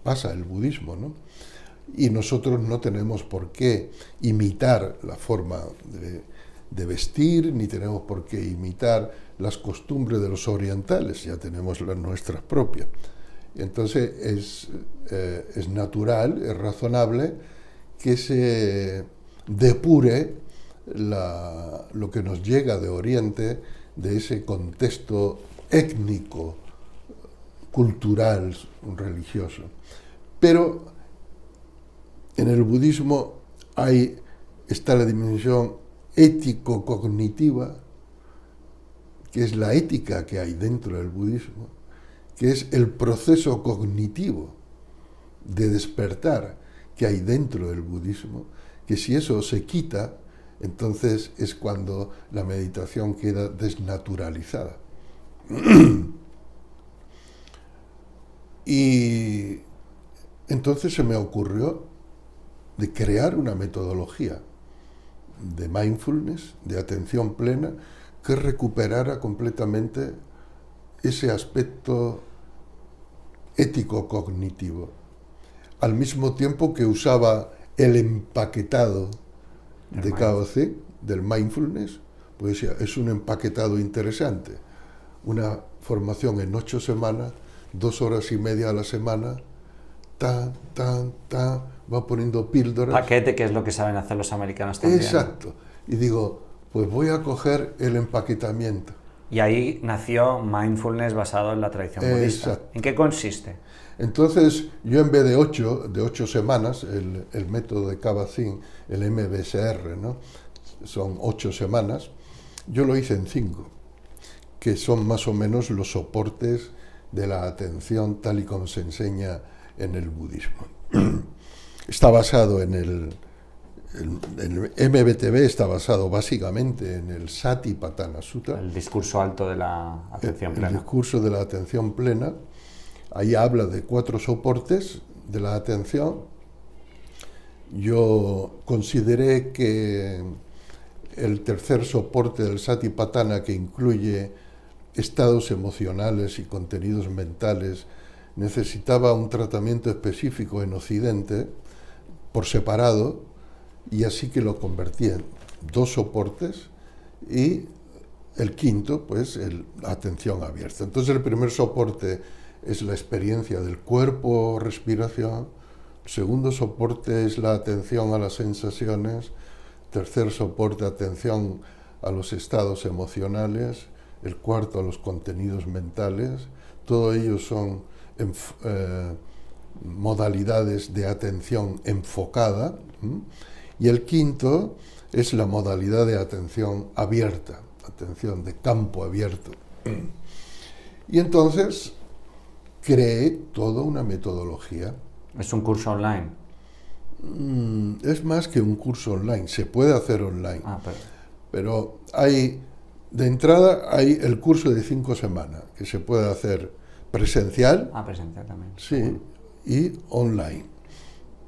pasa el budismo, ¿no? Y nosotros no tenemos por qué imitar la forma de vestir, ni tenemos por qué imitar las costumbres de los orientales, ya tenemos las nuestras propias. Entonces es natural, es razonable que se depure lo que nos llega de Oriente, de ese contexto étnico, cultural, religioso. Pero en el budismo está la dimensión ético-cognitiva, que es la ética que hay dentro del budismo, que es el proceso cognitivo de despertar que hay dentro del budismo, que si eso se quita, entonces es cuando la meditación queda desnaturalizada. Y entonces se me ocurrió de crear una metodología de mindfulness, de atención plena, que recuperara completamente ese aspecto ético-cognitivo, al mismo tiempo que usaba el empaquetado de KOC, del mindfulness, pues es un empaquetado interesante, una formación en 8 semanas, 2 horas y media a la semana, va poniendo píldoras. Paquete, que es lo que saben hacer los americanos también. Exacto. Y digo, pues voy a coger el empaquetamiento. Y ahí nació mindfulness basado en la tradición budista. Exacto. ¿En qué consiste? Entonces, yo en vez de 8 semanas, el método de Kabat-Zinn, el MBSR, ¿no? Son 8 semanas, yo lo hice en 5, que son más o menos los soportes de la atención tal y como se enseña en el budismo. Está basado en el MBTB, está basado básicamente en el Satipatthana Sutta. El discurso alto de la atención plena. El discurso de la atención plena. Ahí habla de 4 soportes de la atención. Yo consideré que el tercer soporte del Satipatthana, que incluye estados emocionales y contenidos mentales, necesitaba un tratamiento específico en Occidente, por separado, y así que lo convertí en 2 soportes, y el quinto, pues, la atención abierta. Entonces el primer soporte es la experiencia del cuerpo, respiración. El segundo soporte es la atención a las sensaciones. Tercer soporte, atención a los estados emocionales. el cuarto los contenidos mentales, todos ellos son modalidades de atención enfocada, y el quinto es la modalidad de atención abierta, atención de campo abierto. Y entonces creé toda una metodología. ¿Es un curso online? Es más que un curso online, se puede hacer online. Pero de entrada hay el curso de 5 semanas, que se puede hacer presencial. Presencial también. Sí, y online.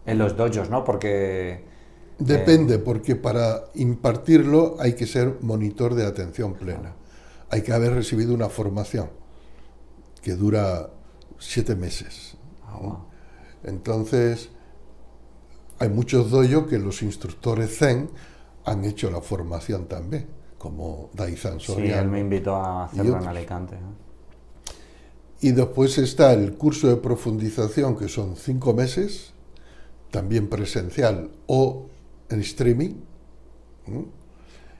En los dojos, ¿no? Porque... Depende, porque para impartirlo hay que ser monitor de atención plena. Hay que haber recibido una formación que dura 7 meses. Wow. Entonces, hay muchos dojos que los instructores Zen han hecho la formación también, como Daizan Soriano. Sí, él me invitó a hacerlo en Alicante. Y después está el curso de profundización, que son 5 meses, también presencial o en streaming.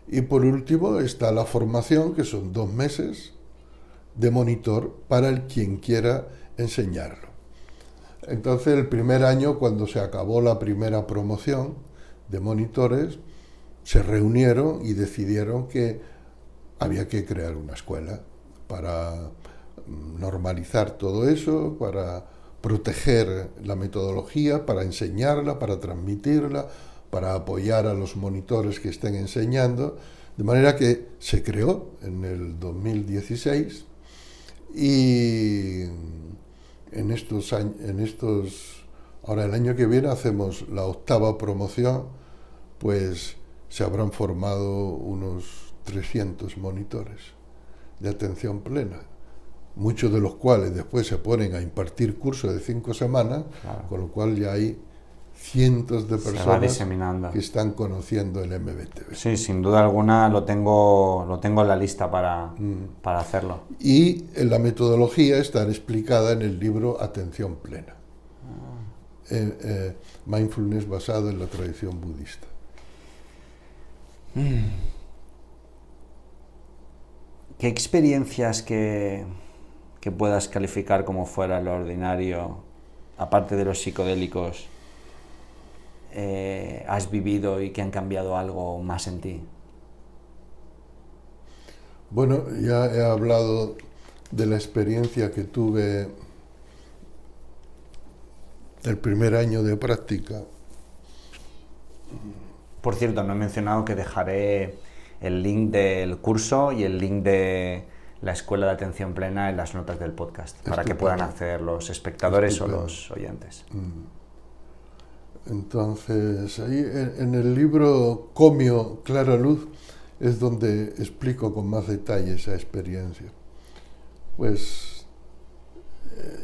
Y por último está la formación, que son 2 meses de monitor para quien quiera enseñarlo. Entonces, el primer año, cuando se acabó la primera promoción de monitores, se reunieron y decidieron que había que crear una escuela para normalizar todo eso, para proteger la metodología, para enseñarla, para transmitirla, para apoyar a los monitores que estén enseñando, de manera que se creó en el 2016 y ahora el año que viene hacemos la 8ª promoción, pues se habrán formado unos 300 monitores de atención plena, muchos de los cuales después se ponen a impartir cursos de 5 semanas, claro. Con lo cual ya hay cientos de personas que están conociendo el MBTV. Sí, sin duda alguna lo tengo en la lista para hacerlo. Y la metodología está explicada en el libro Atención Plena. Mindfulness basado en la tradición budista. ¿Qué experiencias que puedas calificar como fuera lo ordinario, aparte de los psicodélicos, has vivido y que han cambiado algo más en ti? Bueno, ya he hablado de la experiencia que tuve el primer año de práctica. Por cierto, no he mencionado que dejaré el link del curso y el link de la Escuela de Atención Plena en las notas del podcast, para que puedan acceder los espectadores o los oyentes. Entonces, ahí en el libro Comio, Clara Luz, es donde explico con más detalle esa experiencia. Pues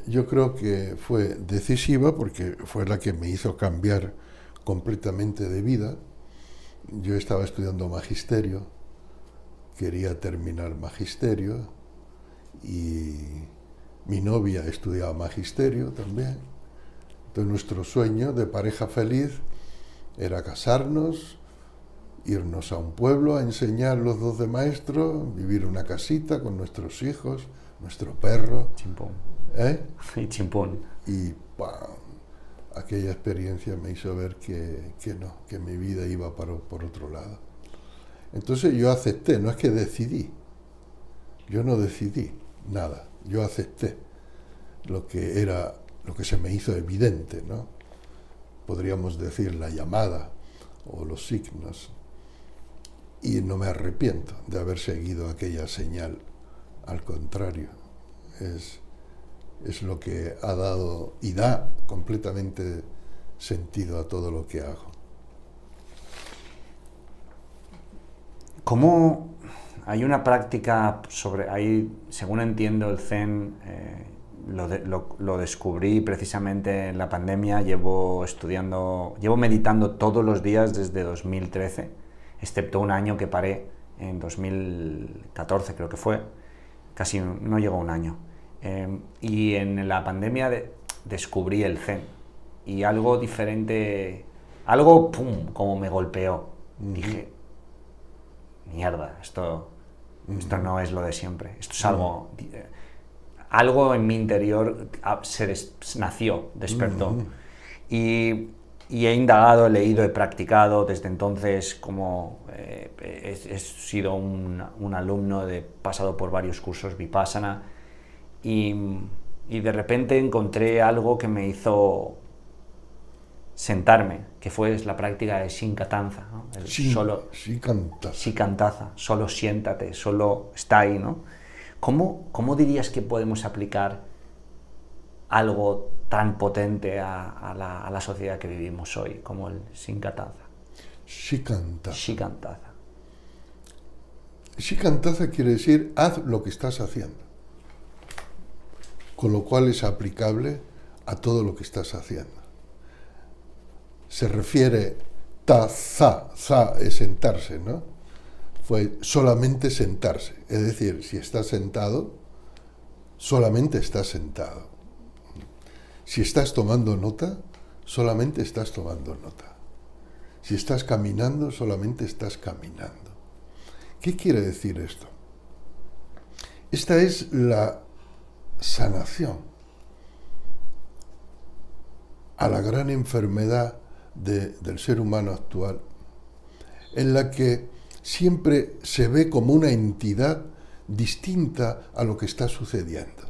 yo creo que fue decisiva porque fue la que me hizo cambiar completamente de vida. Yo estaba estudiando magisterio, quería terminar magisterio y mi novia estudiaba magisterio también. Entonces nuestro sueño de pareja feliz era casarnos, irnos a un pueblo a enseñar los 2 de maestro, vivir en una casita con nuestros hijos, nuestro perro. Chimpún. Y chimpún. Y ¡pam! Aquella experiencia me hizo ver que mi vida iba por otro lado. Entonces yo acepté, no es que decidí, yo no decidí nada, yo acepté lo que se me hizo evidente, ¿no? Podríamos decir la llamada o los signos. Y no me arrepiento de haber seguido aquella señal, al contrario, es lo que ha dado y da completamente sentido a todo lo que hago. ¿Cómo hay una práctica según entiendo el Zen, lo descubrí precisamente en la pandemia, llevo meditando todos los días desde 2013, excepto un año que paré en 2014 creo que fue, casi no llegó un año. Y en la pandemia descubrí el Zen y algo diferente, como me golpeó. Dije, mierda, esto Esto no es lo de siempre. Esto es algo en mi interior nació, despertó. Y he indagado, he leído, he practicado. Desde entonces, como he sido un alumno, he pasado por varios cursos Vipassana, y de repente encontré algo que me hizo sentarme, que fue la práctica de Shikantaza, ¿no? Shikantaza, solo siéntate, solo está ahí, ¿no? ¿Cómo dirías que podemos aplicar algo tan potente a la sociedad que vivimos hoy, como el Shikantaza? Shikantaza. Shikantaza quiere decir haz lo que estás haciendo, con lo cual es aplicable a todo lo que estás haciendo. Se refiere za es sentarse, ¿no? Fue solamente sentarse, es decir, si estás sentado, solamente estás sentado. Si estás tomando nota, solamente estás tomando nota. Si estás caminando, solamente estás caminando. ¿Qué quiere decir esto? Esta es la sanación a la gran enfermedad del ser humano actual, en la que siempre se ve como una entidad distinta a lo que está sucediendo,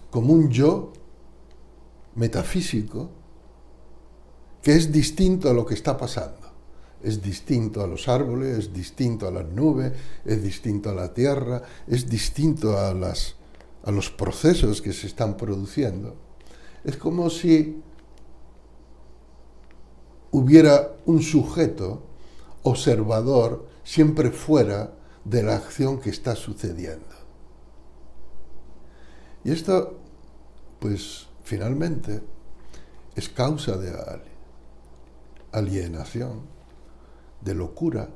como un yo metafísico que es distinto a lo que está pasando, es distinto a los árboles, es distinto a las nubes, es distinto a la tierra, es distinto a los procesos que se están produciendo. Es como si hubiera un sujeto observador siempre fuera de la acción que está sucediendo. Y esto, pues, finalmente, es causa de alienación, de locura,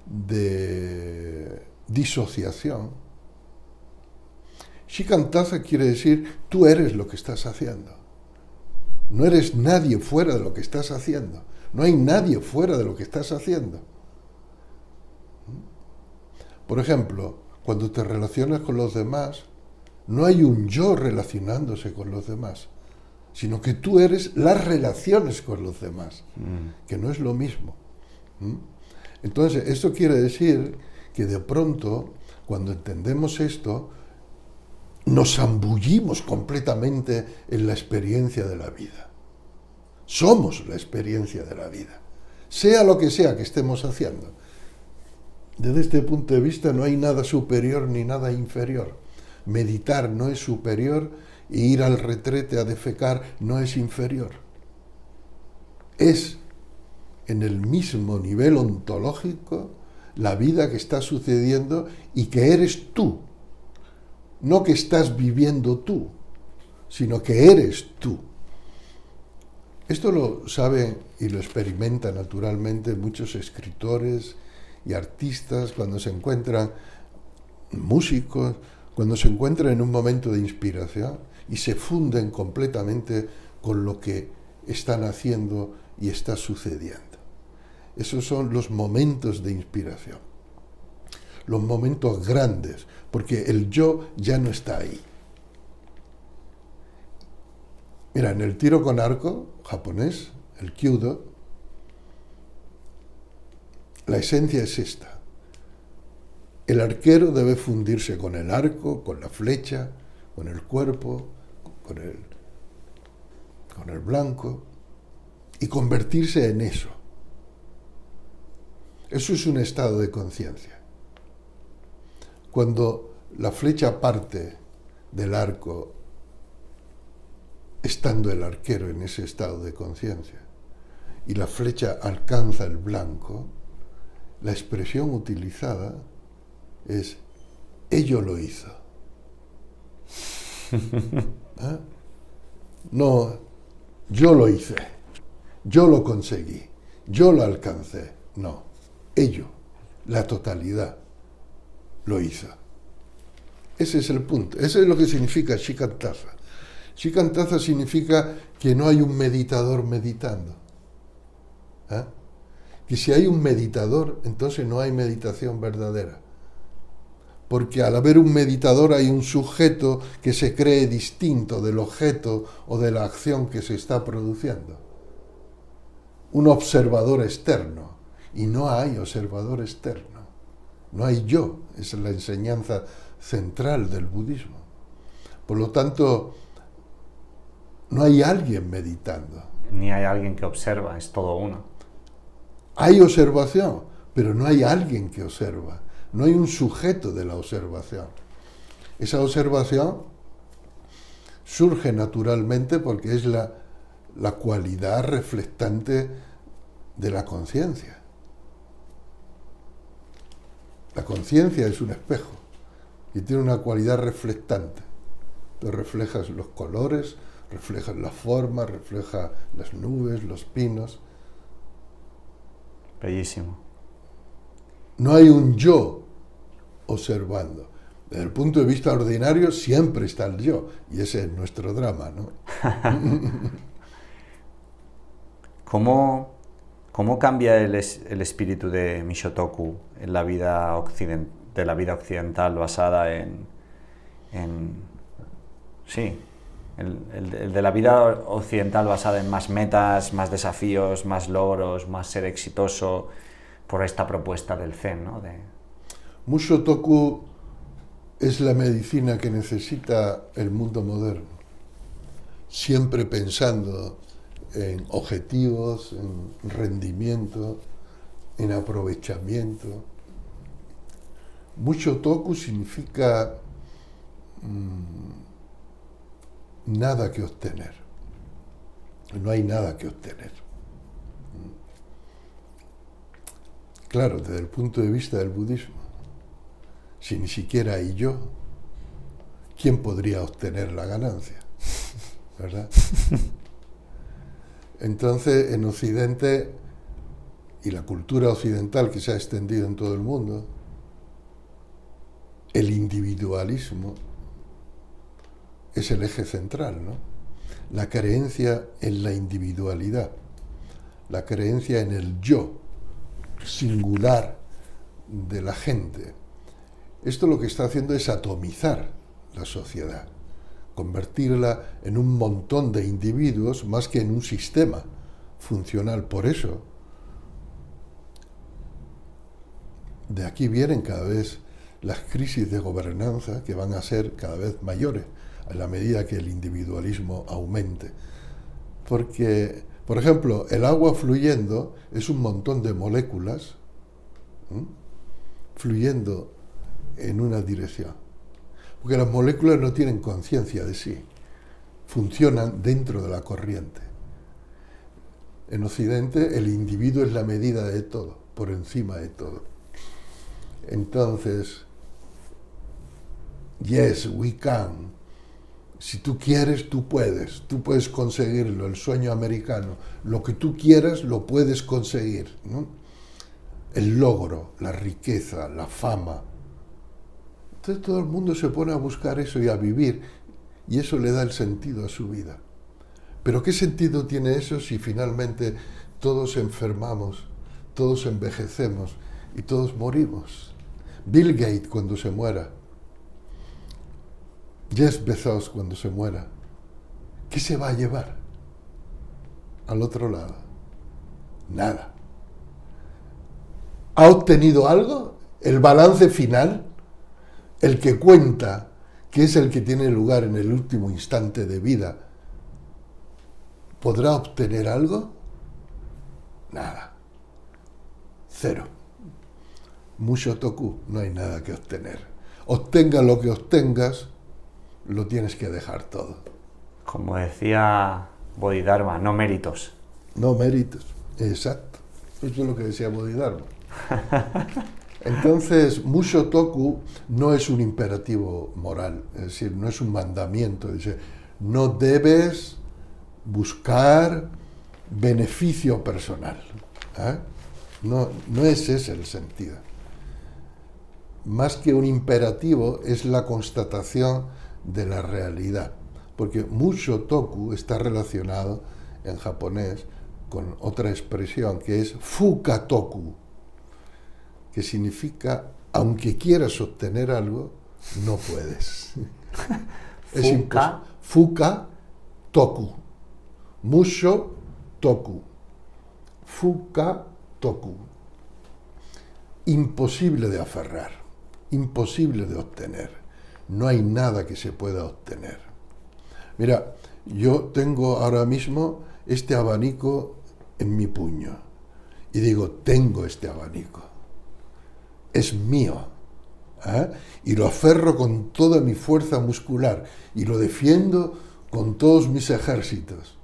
de disociación. Shikantaza quiere decir, tú eres lo que estás haciendo. No eres nadie fuera de lo que estás haciendo. No hay nadie fuera de lo que estás haciendo. Por ejemplo, cuando te relacionas con los demás, no hay un yo relacionándose con los demás, sino que tú eres las relaciones con los demás, que no es lo mismo. Entonces, esto quiere decir que de pronto, cuando entendemos esto, nos zambullimos completamente en la experiencia de la vida. Somos la experiencia de la vida, sea lo que sea que estemos haciendo. Desde este punto de vista no hay nada superior ni nada inferior. Meditar no es superior y ir al retrete a defecar no es inferior. Es en el mismo nivel ontológico la vida que está sucediendo y que eres tú. No que estás viviendo tú, sino que eres tú. Esto lo saben y lo experimentan naturalmente muchos escritores y artistas cuando se encuentran, músicos, cuando se encuentran en un momento de inspiración y se funden completamente con lo que están haciendo y está sucediendo. Esos son los momentos de inspiración, los momentos grandes, porque el yo ya no está ahí. Mira, en el tiro con arco japonés, el kyudo, la esencia es esta. El arquero debe fundirse con el arco, con la flecha, con el cuerpo, con el blanco, y convertirse en eso. Eso es un estado de conciencia. Cuando la flecha parte del arco, estando el arquero en ese estado de conciencia, y la flecha alcanza el blanco, la expresión utilizada es ello lo hizo. No, yo lo hice, yo lo conseguí, yo lo alcancé. No, ello, la totalidad, lo hizo. Ese es el punto. Eso es lo que significa Shikantaza. Shikantaza significa que no hay un meditador meditando, que si hay un meditador, entonces no hay meditación verdadera. Porque al haber un meditador hay un sujeto que se cree distinto del objeto o de la acción que se está produciendo. Un observador externo. Y no hay observador externo. No hay yo. Esa es la enseñanza central del budismo. Por lo tanto, no hay alguien meditando. Ni hay alguien que observa, es todo uno. Hay observación, pero no hay alguien que observa. No hay un sujeto de la observación. Esa observación surge naturalmente porque es la cualidad reflectante de la conciencia. La conciencia es un espejo y tiene una cualidad reflectante. Te reflejas los colores, reflejas las formas, refleja las nubes, los pinos. Bellísimo. No hay un yo observando. Desde el punto de vista ordinario siempre está el yo, y ese es nuestro drama, ¿no? ¿Cómo cambia el espíritu de Mishotoku en la vida occidental basada en el de la vida occidental basada en más metas, más desafíos, más logros, más ser exitoso por esta propuesta del Zen, ¿no? Mushotoku es la medicina que necesita el mundo moderno, siempre pensando en objetivos, en rendimiento, en aprovechamiento. Mushotoku significa nada que obtener. No hay nada que obtener. Claro, desde el punto de vista del budismo, si ni siquiera hay yo, ¿quién podría obtener la ganancia? ¿Verdad? Entonces, en Occidente, y la cultura occidental que se ha extendido en todo el mundo, el individualismo es el eje central, ¿no? La creencia en la individualidad, la creencia en el yo singular de la gente. Esto lo que está haciendo es atomizar la sociedad, convertirla en un montón de individuos más que en un sistema funcional. Por eso, de aquí vienen cada vez las crisis de gobernanza que van a ser cada vez mayores a la medida que el individualismo aumente. Porque, por ejemplo, el agua fluyendo es un montón de moléculas fluyendo en una dirección. Porque las moléculas no tienen conciencia de sí, funcionan dentro de la corriente. En Occidente el individuo es la medida de todo, por encima de todo. Entonces, yes, we can. Si tú quieres, tú puedes conseguirlo, el sueño americano. Lo que tú quieras lo puedes conseguir, ¿no? El logro, la riqueza, la fama. Entonces todo el mundo se pone a buscar eso y a vivir, y eso le da el sentido a su vida. Pero ¿qué sentido tiene eso si finalmente todos enfermamos, todos envejecemos y todos morimos? Bill Gates cuando se muera, Jeff Bezos cuando se muera, ¿qué se va a llevar al otro lado? Nada. ¿Ha obtenido algo? ¿El balance final? El que cuenta, que es el que tiene lugar en el último instante de vida, ¿podrá obtener algo? Nada. Cero. Mushotoku, no hay nada que obtener. Obtenga lo que obtengas, lo tienes que dejar todo. Como decía Bodhidharma, no méritos. No méritos, exacto. Eso es lo que decía Bodhidharma. Entonces, Mushotoku no es un imperativo moral, es decir, no es un mandamiento. Dice, no debes buscar beneficio personal. No es ese el sentido. Más que un imperativo, es la constatación de la realidad. Porque Mushotoku está relacionado, en japonés, con otra expresión que es fukatoku, que significa, aunque quieras obtener algo, no puedes. Es imposible. Fuka-toku. Musho-toku. Fuka-toku. Imposible de aferrar, imposible de obtener. No hay nada que se pueda obtener. Mira, yo tengo ahora mismo este abanico en mi puño y digo, tengo este abanico. Es mío. Y lo aferro con toda mi fuerza muscular y lo defiendo con todos mis ejércitos.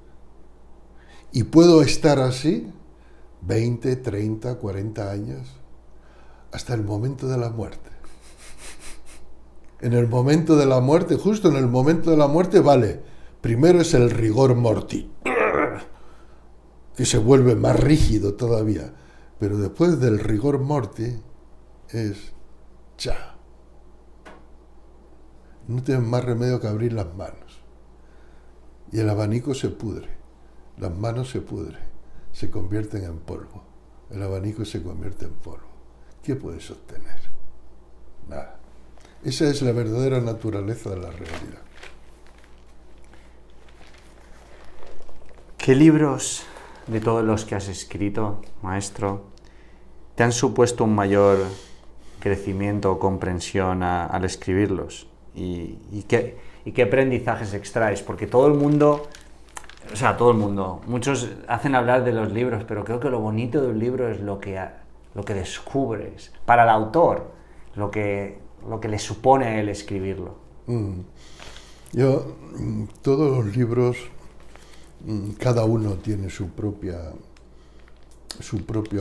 Y puedo estar así 20, 30, 40 años hasta el momento de la muerte. En el momento de la muerte, justo en el momento de la muerte, vale, primero es el rigor mortis, que se vuelve más rígido todavía, pero después del rigor mortis es ya. No tienes más remedio que abrir las manos. Y el abanico se pudre, las manos se pudren, se convierten en polvo. El abanico se convierte en polvo. ¿Qué puedes obtener? Nada. Esa es la verdadera naturaleza de la realidad. ¿Qué libros de todos los que has escrito, maestro, te han supuesto un mayor crecimiento o comprensión al escribirlos? ¿Y qué aprendizajes extraes? Porque todo el mundo, muchos hacen hablar de los libros, pero creo que lo bonito de un libro es lo que descubres para el autor, lo que le supone el escribirlo. Todos los libros, cada uno tiene su propio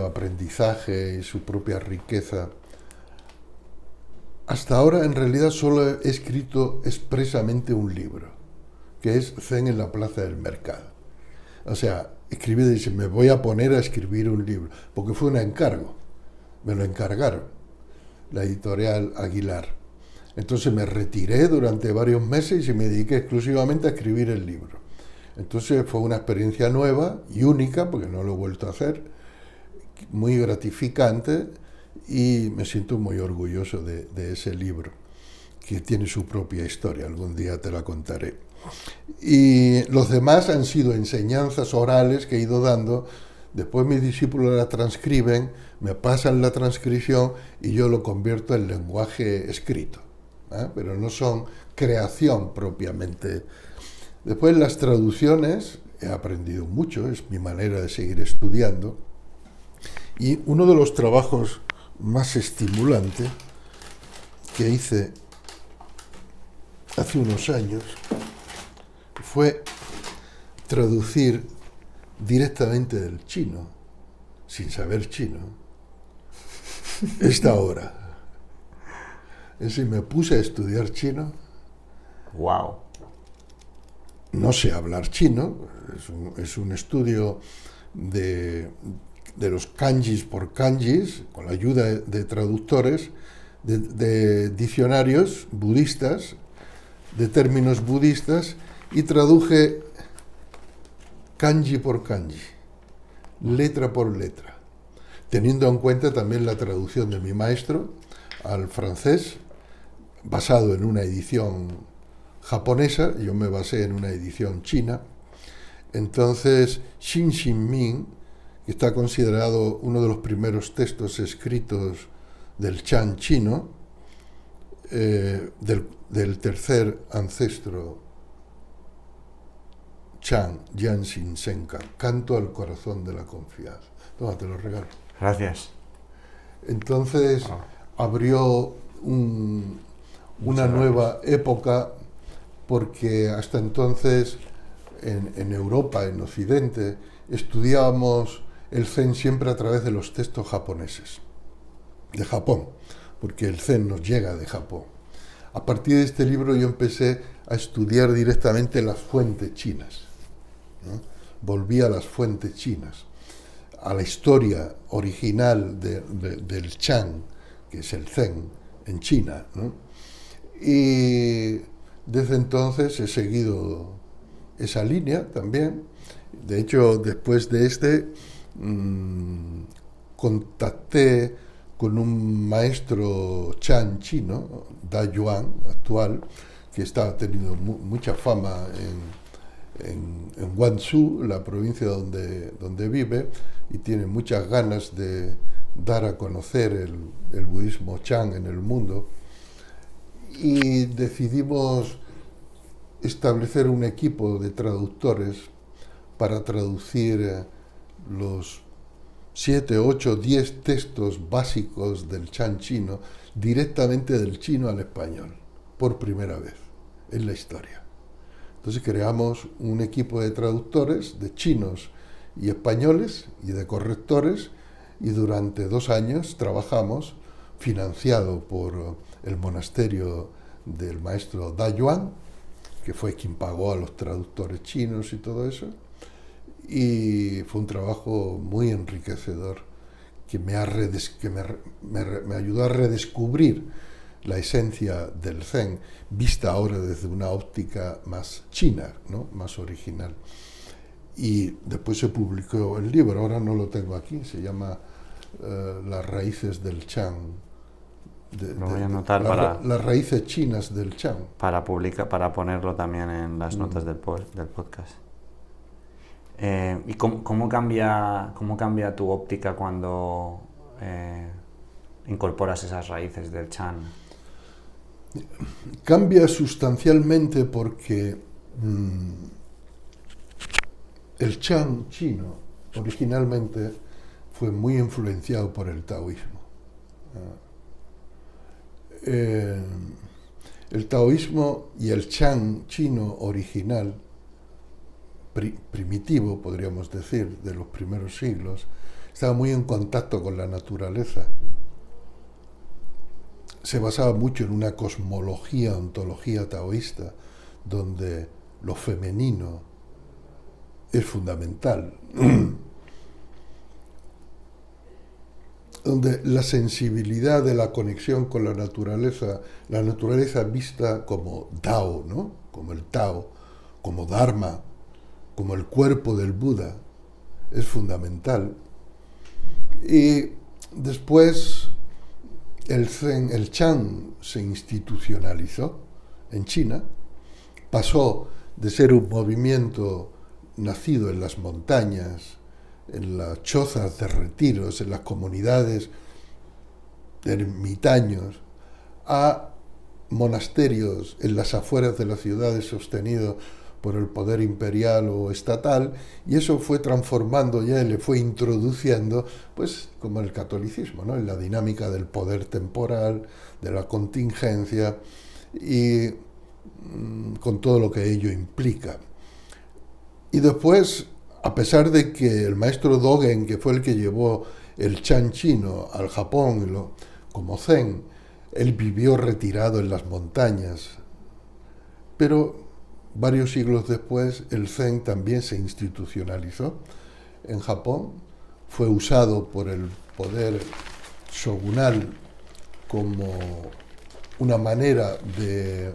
aprendizaje y su propia riqueza. Hasta ahora, en realidad, solo he escrito expresamente un libro, que es Zen en la Plaza del Mercado. O sea, escribí y dice, me voy a poner a escribir un libro, porque fue un encargo, me lo encargaron, la editorial Aguilar. Entonces me retiré durante varios meses y me dediqué exclusivamente a escribir el libro. Entonces fue una experiencia nueva y única, porque no lo he vuelto a hacer, muy gratificante, y me siento muy orgulloso de ese libro, que tiene su propia historia, algún día te la contaré. Y los demás han sido enseñanzas orales que he ido dando. Después mis discípulos la transcriben, me pasan la transcripción y yo lo convierto en lenguaje escrito, pero no son creación propiamente. Después las traducciones, he aprendido mucho, es mi manera de seguir estudiando. Y uno de los trabajos más estimulantes que hice hace unos años fue traducir directamente del chino, sin saber chino, esta obra. Es decir, me puse a estudiar chino. ¡Wow! No sé hablar chino, es un estudio de los kanjis por kanjis, con la ayuda de traductores, de diccionarios budistas, de términos budistas, y traduje kanji por kanji, letra por letra, teniendo en cuenta también la traducción de mi maestro al francés, basado en una edición japonesa, yo me basé en una edición china. Entonces, Xin Xin Min, que está considerado uno de los primeros textos escritos del Chan chino, del tercer ancestro Chan, Jianxin Senka, Canto al corazón de la confianza. Toma, te lo regalo. Gracias. Entonces abrió una nueva época, porque hasta entonces en Europa, en Occidente, estudiábamos el Zen siempre a través de los textos japoneses, de Japón, porque el Zen nos llega de Japón. A partir de este libro yo empecé a estudiar directamente las fuentes chinas, ¿no? Volví a las fuentes chinas, a la historia original del Chan, que es el Zen, en China, ¿no? Y desde entonces he seguido esa línea también, De hecho, después de contacté con un maestro Chan chino, Da Yuan, actual, que está teniendo mucha fama en Guangzhou, la provincia donde vive, y tiene muchas ganas de dar a conocer el budismo Chan en el mundo. Y decidimos establecer un equipo de traductores para traducir los 7, 8, 10 textos básicos del Chan chino directamente del chino al español, por primera vez en la historia. Entonces creamos un equipo de traductores, de chinos y españoles y de correctores, y durante 2 años trabajamos, financiado por el monasterio del maestro Da Yuan, que fue quien pagó a los traductores chinos y todo eso, y fue un trabajo muy enriquecedor que me ayudó a redescubrir la esencia del Zen, vista ahora desde una óptica más china, ¿no? Más original. Y después se publicó el libro, ahora no lo tengo aquí, se llama Las raíces del Chan. Lo voy a anotar las raíces chinas del Chan. Para ponerlo también en las notas del podcast. ¿Y cómo cambia tu óptica cuando incorporas esas raíces del Chan? Cambia sustancialmente porque el Chan chino originalmente fue muy influenciado por el taoísmo. El taoísmo y el Chan chino original, primitivo, podríamos decir, de los primeros siglos, estaba muy en contacto con la naturaleza. Se basaba mucho en una cosmología, ontología taoísta, donde lo femenino es fundamental, donde la sensibilidad de la conexión con la naturaleza vista como Tao, ¿no? Como el Tao, como Dharma, como el cuerpo del Buda, es fundamental. Y después el Chan se institucionalizó en China, pasó de ser un movimiento nacido en las montañas, en las chozas de retiros, en las comunidades de ermitaños, a monasterios en las afueras de las ciudades sostenidos por el poder imperial o estatal, y eso fue transformando ya y le fue introduciendo, pues como el catolicismo, ¿no? En la dinámica del poder temporal, de la contingencia y con todo lo que ello implica. Y después, a pesar de que el maestro Dogen, que fue el que llevó el Chan chino al Japón como Zen, él vivió retirado en las montañas, pero varios siglos después el Zen también se institucionalizó en Japón, fue usado por el poder shogunal como una manera de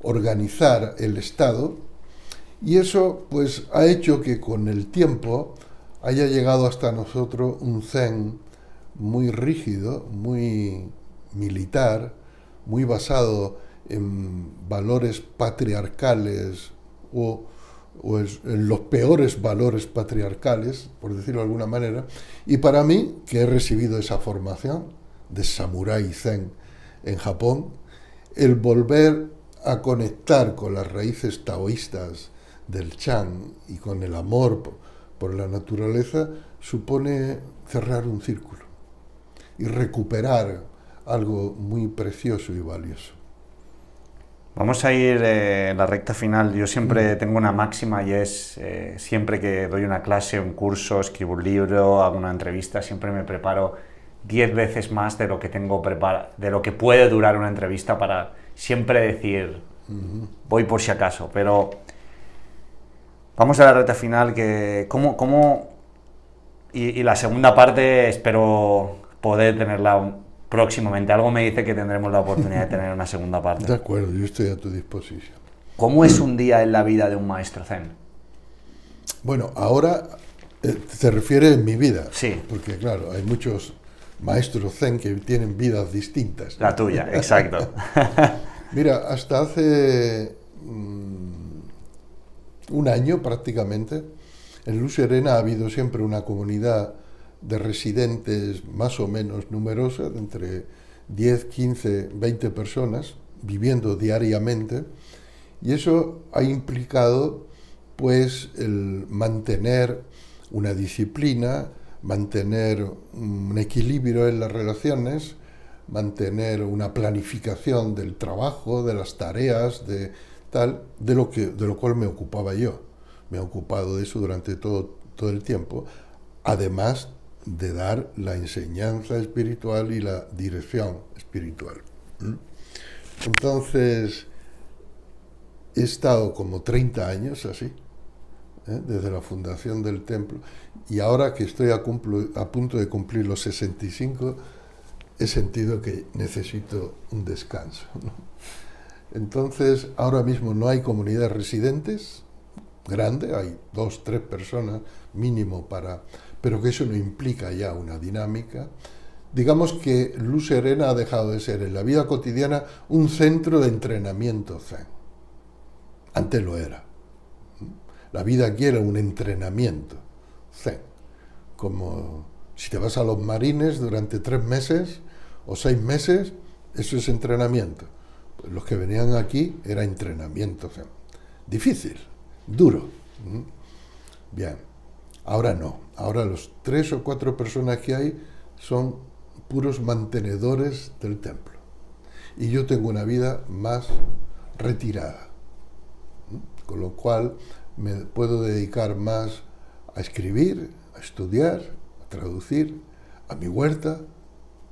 organizar el Estado, y eso pues ha hecho que con el tiempo haya llegado hasta nosotros un Zen muy rígido, muy militar, muy basado en valores patriarcales o en los peores valores patriarcales, por decirlo de alguna manera. Y para mí, que he recibido esa formación de samurái zen en Japón, el volver a conectar con las raíces taoístas del Chan y con el amor por la naturaleza supone cerrar un círculo y recuperar algo muy precioso y valioso. Vamos a ir en la recta final. Yo siempre tengo una máxima y es, siempre que doy una clase, un curso, escribo un libro, hago una entrevista, siempre me preparo 10 veces más de lo que tengo de lo que puede durar una entrevista para siempre decir, voy por si acaso. Pero vamos a la recta final, que y la segunda parte espero poder tenerla próximamente. Algo me dice que tendremos la oportunidad de tener una segunda parte. De acuerdo, yo estoy a tu disposición. ¿Cómo es un día en la vida de un maestro zen? Bueno, ahora te refieres en mi vida. Sí. Porque claro, hay muchos maestros zen que tienen vidas distintas. La tuya, exacto. Mira, hasta hace un año prácticamente, en Luz Serena ha habido siempre una comunidad de residentes más o menos numerosa, de entre 10, 15, 20 personas, viviendo diariamente, y eso ha implicado pues el mantener una disciplina, mantener un equilibrio en las relaciones, mantener una planificación del trabajo, de las tareas, de tal, de lo cual me ocupaba yo. Me he ocupado de eso durante todo el tiempo, además de dar la enseñanza espiritual y la dirección espiritual. Entonces, he estado como 30 años así, desde la fundación del templo, y ahora que estoy a punto de cumplir los 65, he sentido que necesito un descanso, ¿no? Entonces, ahora mismo no hay comunidades residentes grande, hay 2, 3 personas mínimo pero que eso no implica ya una dinámica. Digamos que Luz Serena ha dejado de ser en la vida cotidiana un centro de entrenamiento zen. Antes lo era. La vida aquí era un entrenamiento zen. Como si te vas a los marines durante 3 meses o 6 meses, eso es entrenamiento. Pues los que venían aquí era entrenamiento zen. Difícil, duro. Bien, ahora no. Ahora los 3 o 4 personas que hay son puros mantenedores del templo. Y yo tengo una vida más retirada, con lo cual me puedo dedicar más a escribir, a estudiar, a traducir, a mi huerta,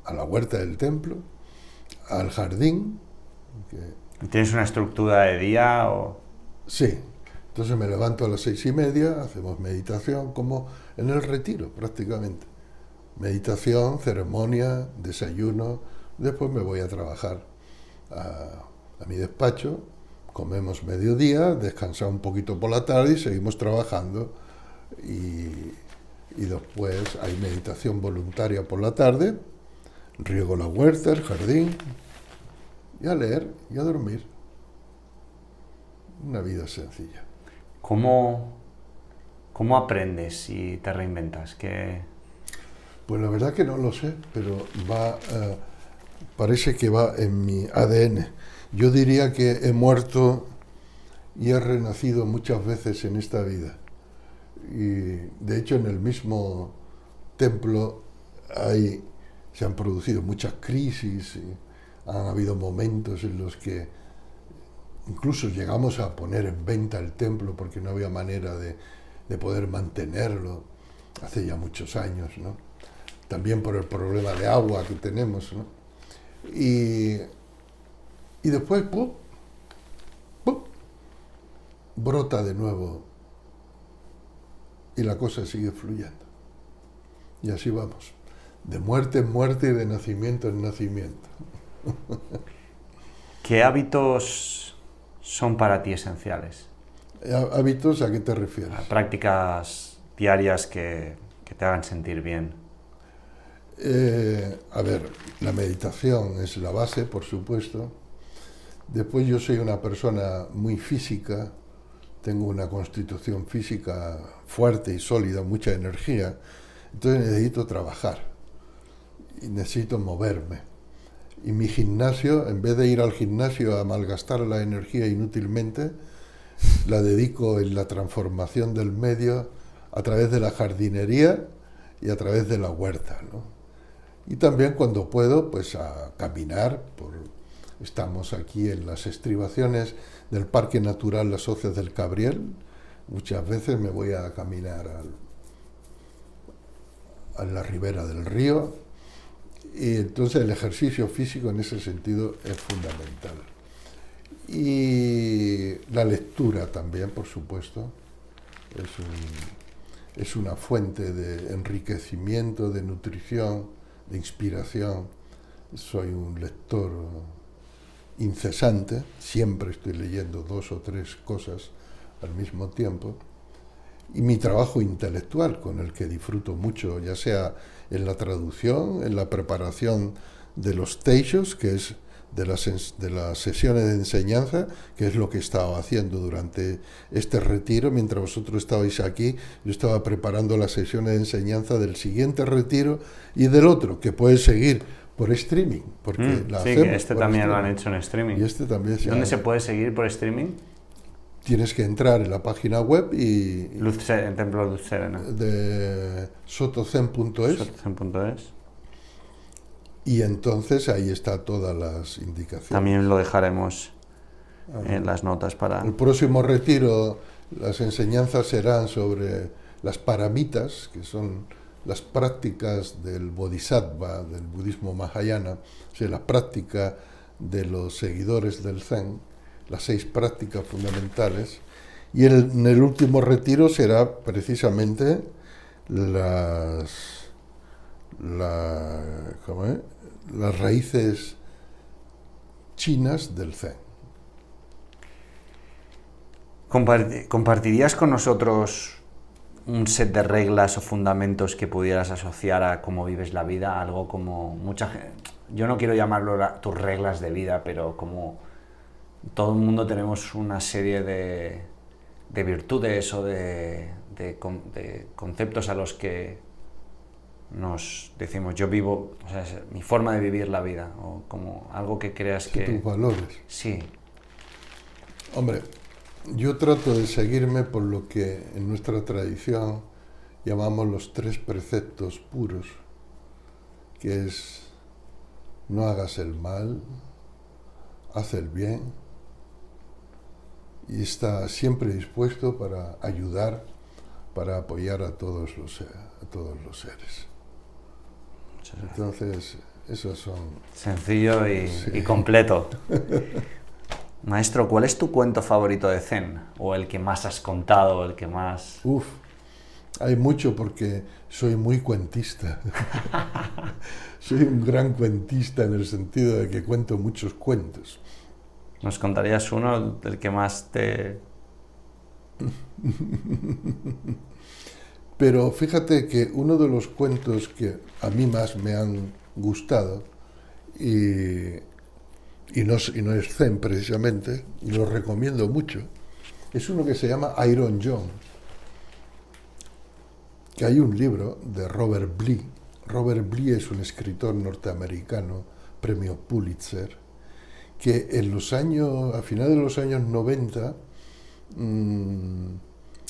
a la huerta del templo, al jardín. ¿Tienes una estructura de día o...? Sí. Entonces me levanto a las 6:30, hacemos meditación, como en el retiro prácticamente. Meditación, ceremonia, desayuno, después me voy a trabajar a mi despacho, comemos mediodía, descansamos un poquito por la tarde y seguimos trabajando. Y después hay meditación voluntaria por la tarde, riego la huerta, el jardín, y a leer y a dormir. Una vida sencilla. ¿Cómo aprendes y te reinventas? Pues la verdad que no lo sé, pero parece que va en mi ADN. Yo diría que he muerto y he renacido muchas veces en esta vida. Y de hecho en el mismo templo se han producido muchas crisis, y han habido momentos en los que incluso llegamos a poner en venta el templo porque no había manera de poder mantenerlo, hace ya muchos años, ¿no? También por el problema de agua que tenemos, ¿no? Y después, ¡pum!, brota de nuevo y la cosa sigue fluyendo. Y así vamos, de muerte en muerte y de nacimiento en nacimiento. ¿Qué hábitos son para ti esenciales? ¿Hábitos a qué te refieres? Prácticas diarias que te hagan sentir bien. A ver, la meditación es la base, por supuesto. Después yo soy una persona muy física, tengo una constitución física fuerte y sólida, mucha energía, entonces necesito trabajar y necesito moverme. Y mi gimnasio, en vez de ir al gimnasio a malgastar la energía inútilmente, la dedico en la transformación del medio a través de la jardinería y a través de la huerta, ¿no? Y también cuando puedo, pues a caminar. Estamos aquí en las estribaciones del Parque Natural Las Hoces del Cabriel. Muchas veces me voy a caminar a la ribera del río. Y entonces el ejercicio físico en ese sentido es fundamental. Y la lectura también, por supuesto, es una fuente de enriquecimiento, de nutrición, de inspiración. Soy un lector incesante, siempre estoy leyendo 2 o 3 cosas al mismo tiempo. y mi trabajo intelectual, con el que disfruto mucho, ya sea en la traducción, en la preparación de los teixos, que es de las sesiones de enseñanza, que es lo que estaba haciendo durante este retiro. Mientras vosotros estabais aquí, yo estaba preparando las sesiones de enseñanza del siguiente retiro y del otro, que puede seguir por streaming, porque la sí, hacemos que este por también lo streaming. han hecho en streaming. Y este también ¿Dónde se puede seguir por streaming? Tienes que entrar en la página web y El Templo Luz Serena. de sotozen.es Sotozen.es. y entonces ahí está todas las indicaciones. También lo dejaremos en las notas para... El próximo retiro, las enseñanzas serán sobre las paramitas, que son las prácticas del Bodhisattva, del budismo Mahayana, o sea, la práctica de los seguidores del Zen, las 6 prácticas fundamentales. Y en el último retiro será precisamente las raíces chinas del Zen. ¿Compartirías con nosotros un set de reglas o fundamentos que pudieras asociar a cómo vives la vida? Algo como mucha gente... Yo no quiero llamarlo tus reglas de vida, pero como todo el mundo tenemos una serie de virtudes o de conceptos a los que nos decimos, yo vivo, o sea, es mi forma de vivir la vida, o como algo que creas que... Tus valores. Sí. Hombre, yo trato de seguirme por lo que en nuestra tradición llamamos los 3 preceptos puros, que es no hagas el mal, haz el bien, y está siempre dispuesto para ayudar, para apoyar a todos los seres. Entonces, esos son... Sencillo y completo. Maestro, ¿cuál es tu cuento favorito de Zen? ¿O el que más has contado, o el que más...? Hay mucho porque soy muy cuentista. Soy un gran cuentista en el sentido de que cuento muchos cuentos. ¿Nos contarías uno del que más te...? Pero fíjate que uno de los cuentos que a mí más me han gustado, y no es Zen precisamente, y lo recomiendo mucho, es uno que se llama Iron John, que hay un libro de Robert Bly. Robert Bly es un escritor norteamericano, premio Pulitzer, que a finales de los años 90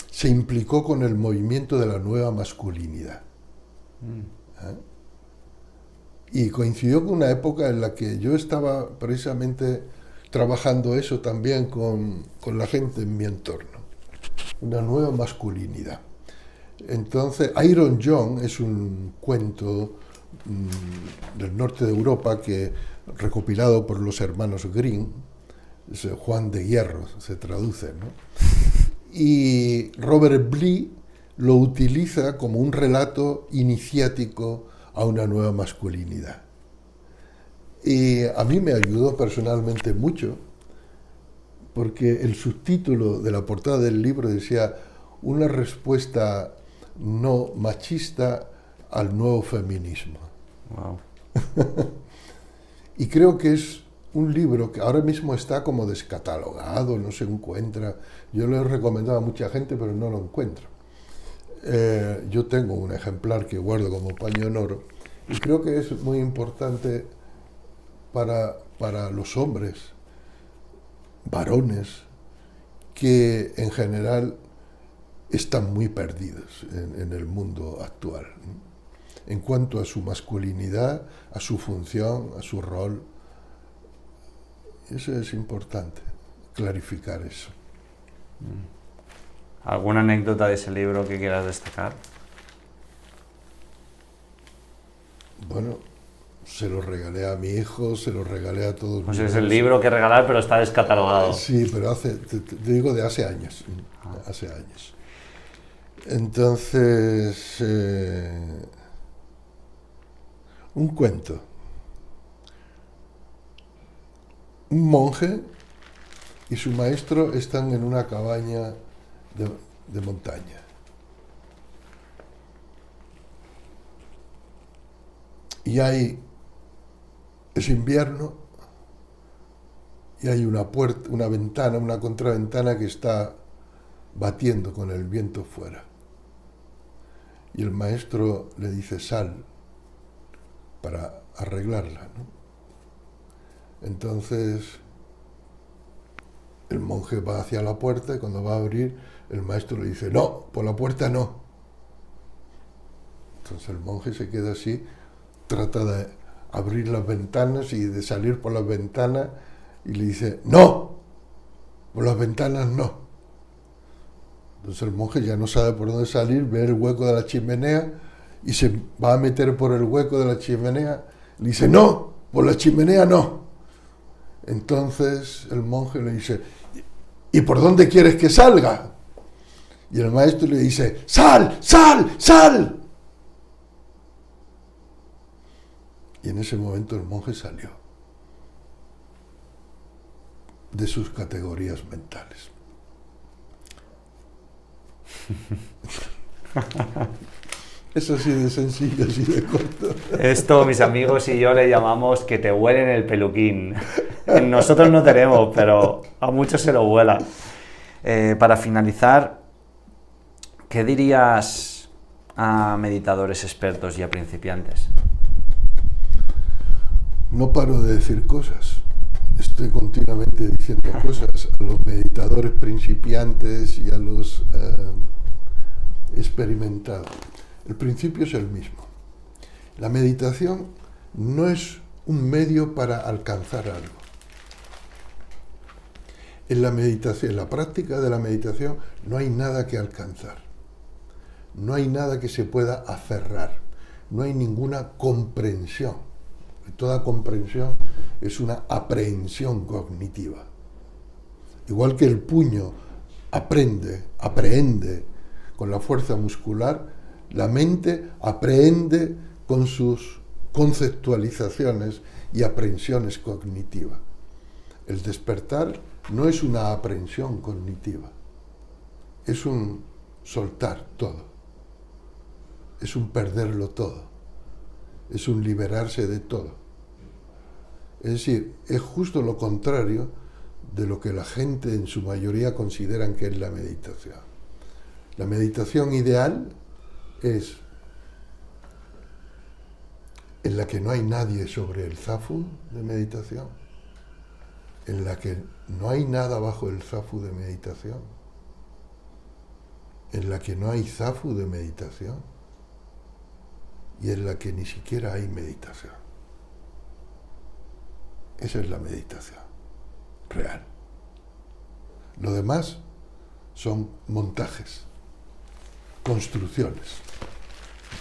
se implicó con el movimiento de la nueva masculinidad. Y coincidió con una época en la que yo estaba precisamente trabajando eso también con la gente en mi entorno, una nueva masculinidad. Entonces, Iron John es un cuento del norte de Europa recopilado por los hermanos Grimm, Juan de Hierro se traduce, ¿no? Y Robert Bly lo utiliza como un relato iniciático a una nueva masculinidad. Y a mí me ayudó personalmente mucho, porque el subtítulo de la portada del libro decía una respuesta no machista al nuevo feminismo. Wow. Y creo que es un libro que ahora mismo está como descatalogado, no se encuentra. Yo lo he recomendado a mucha gente, pero no lo encuentro. Yo tengo un ejemplar que guardo como paño en oro y creo que es muy importante para los hombres, varones, que en general están muy perdidos en el mundo actual, ¿no? En cuanto a su masculinidad, a su función, a su rol. Eso es importante, clarificar eso. ¿Alguna anécdota de ese libro que quieras destacar? Bueno, se lo regalé a mi hijo, se lo regalé a todos. Pues es el libro que regalar, pero está descatalogado. Sí, pero te digo de hace años. Hace años. Entonces, un cuento. Un monje y su maestro están en una cabaña de montaña. y es invierno, y hay una puerta, una ventana, una contraventana que está batiendo con el viento fuera. Y el maestro le dice, sal para arreglarla, ¿no? Entonces el monje va hacia la puerta y cuando va a abrir, el maestro le dice, no, por la puerta no. Entonces el monje se queda así, trata de abrir las ventanas y de salir por las ventanas y le dice, no, por las ventanas no. Entonces el monje ya no sabe por dónde salir, ve el hueco de la chimenea y se va a meter por el hueco de la chimenea. Le dice, no, por la chimenea no. Entonces el monje le dice, ¿y por dónde quieres que salga? Y el maestro le dice, ¡sal, sal, sal! Y en ese momento el monje salió de sus categorías mentales. Es así de sencillo, así de corto. Esto, mis amigos y yo le llamamos que te huelen el peluquín. Nosotros no tenemos, pero a muchos se lo huela. Para finalizar, ¿qué dirías a meditadores expertos y a principiantes? No paro de decir cosas. Estoy continuamente diciendo cosas a los meditadores principiantes y a los experimentados. El principio es el mismo. La meditación no es un medio para alcanzar algo. En la meditación, en la práctica de la meditación, no hay nada que alcanzar. No hay nada que se pueda aferrar. No hay ninguna comprensión. Toda comprensión es una aprehensión cognitiva. Igual que el puño aprehende con la fuerza muscular, la mente aprehende con sus conceptualizaciones y aprehensiones cognitivas. El despertar no es una aprehensión cognitiva, es un soltar todo, es un perderlo todo, es un liberarse de todo. Es decir, es justo lo contrario de lo que la gente en su mayoría consideran que es la meditación. La meditación ideal es en la que no hay nadie sobre el zafu de meditación, en la que no hay nada bajo el zafu de meditación, en la que no hay zafu de meditación y en la que ni siquiera hay meditación. Esa es la meditación real. Lo demás son montajes, construcciones.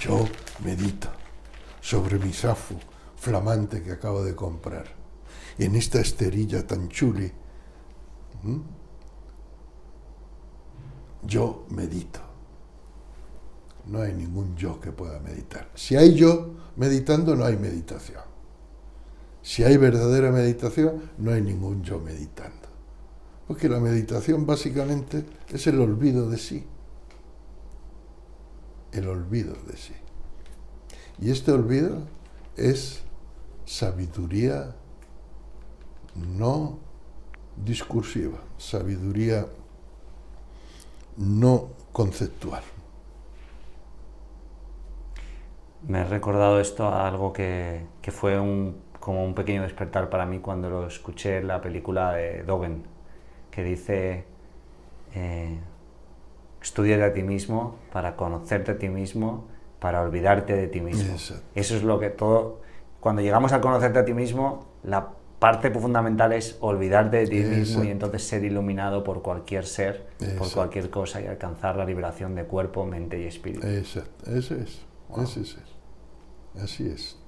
Yo medito sobre mi zafu flamante que acabo de comprar, en esta esterilla tan chuli. Yo medito. No hay ningún yo que pueda meditar. Si hay yo meditando, no hay meditación. Si hay verdadera meditación, no hay ningún yo meditando. Porque la meditación básicamente es el olvido de sí. El olvido de sí. Y este olvido es sabiduría no discursiva, sabiduría no conceptual. Me he recordado esto a algo que fue como un pequeño despertar para mí cuando lo escuché en la película de Dogen, que dice, estúdiate a ti mismo para conocerte a ti mismo, para olvidarte de ti mismo. Exacto. Eso es lo que todo... Cuando llegamos a conocerte a ti mismo, la parte fundamental es olvidarte de ti mismo. Exacto. Y entonces ser iluminado por cualquier ser, Exacto. por cualquier cosa y alcanzar la liberación de cuerpo, mente y espíritu. Exacto. Eso es. Wow. Ese es. Así es.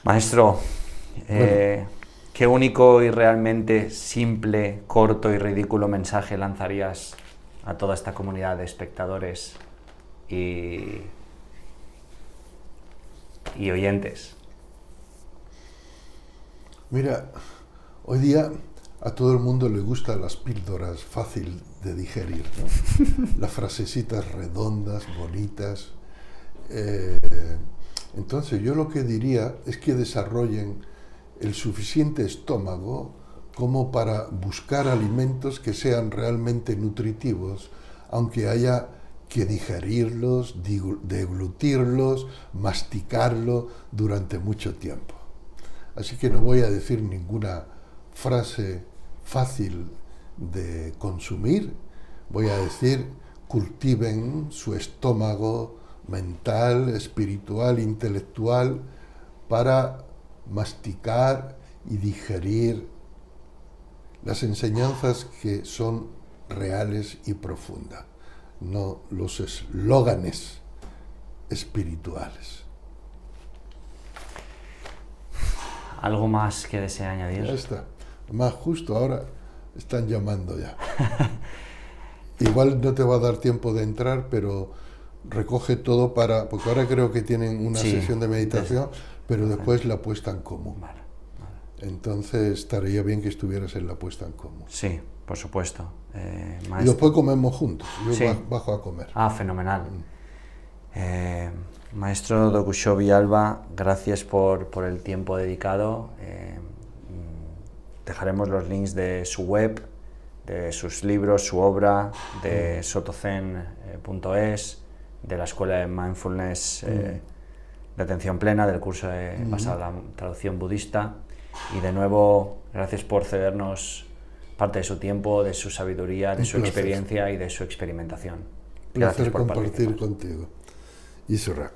Maestro, Bueno. ¿qué único y realmente simple, corto y ridículo mensaje lanzarías a toda esta comunidad de espectadores y oyentes? Mira, hoy día a todo el mundo le gustan las píldoras fácil de digerir, ¿no? Las frasecitas redondas, bonitas, Entonces yo lo que diría es que desarrollen el suficiente estómago como para buscar alimentos que sean realmente nutritivos, aunque haya que digerirlos, deglutirlos, masticarlo durante mucho tiempo. Así que no voy a decir ninguna frase fácil de consumir, voy a decir: cultiven su estómago mental, espiritual, intelectual, para masticar y digerir las enseñanzas que son reales y profundas, no los eslóganes espirituales. ¿Algo más que desea añadir? Ya está. Además, justo ahora están llamando ya. Igual no te va a dar tiempo de entrar, pero recoge todo porque ahora creo que tienen una sesión de meditación, pero después la puesta en común. Vale. Entonces estaría bien que estuvieras en la puesta en común. Sí, por supuesto. Y después comemos juntos. Yo bajo a comer. Ah, fenomenal. Maestro Dokucho Villalba, gracias por el tiempo dedicado. Dejaremos los links de su web, de sus libros, su obra, de sotozen.es, de la Escuela de Mindfulness de Atención Plena, del curso basado en la traducción budista. Y de nuevo, gracias por cedernos parte de su tiempo, de su sabiduría, de su experiencia y de su experimentación. Placer compartir contigo. Isra.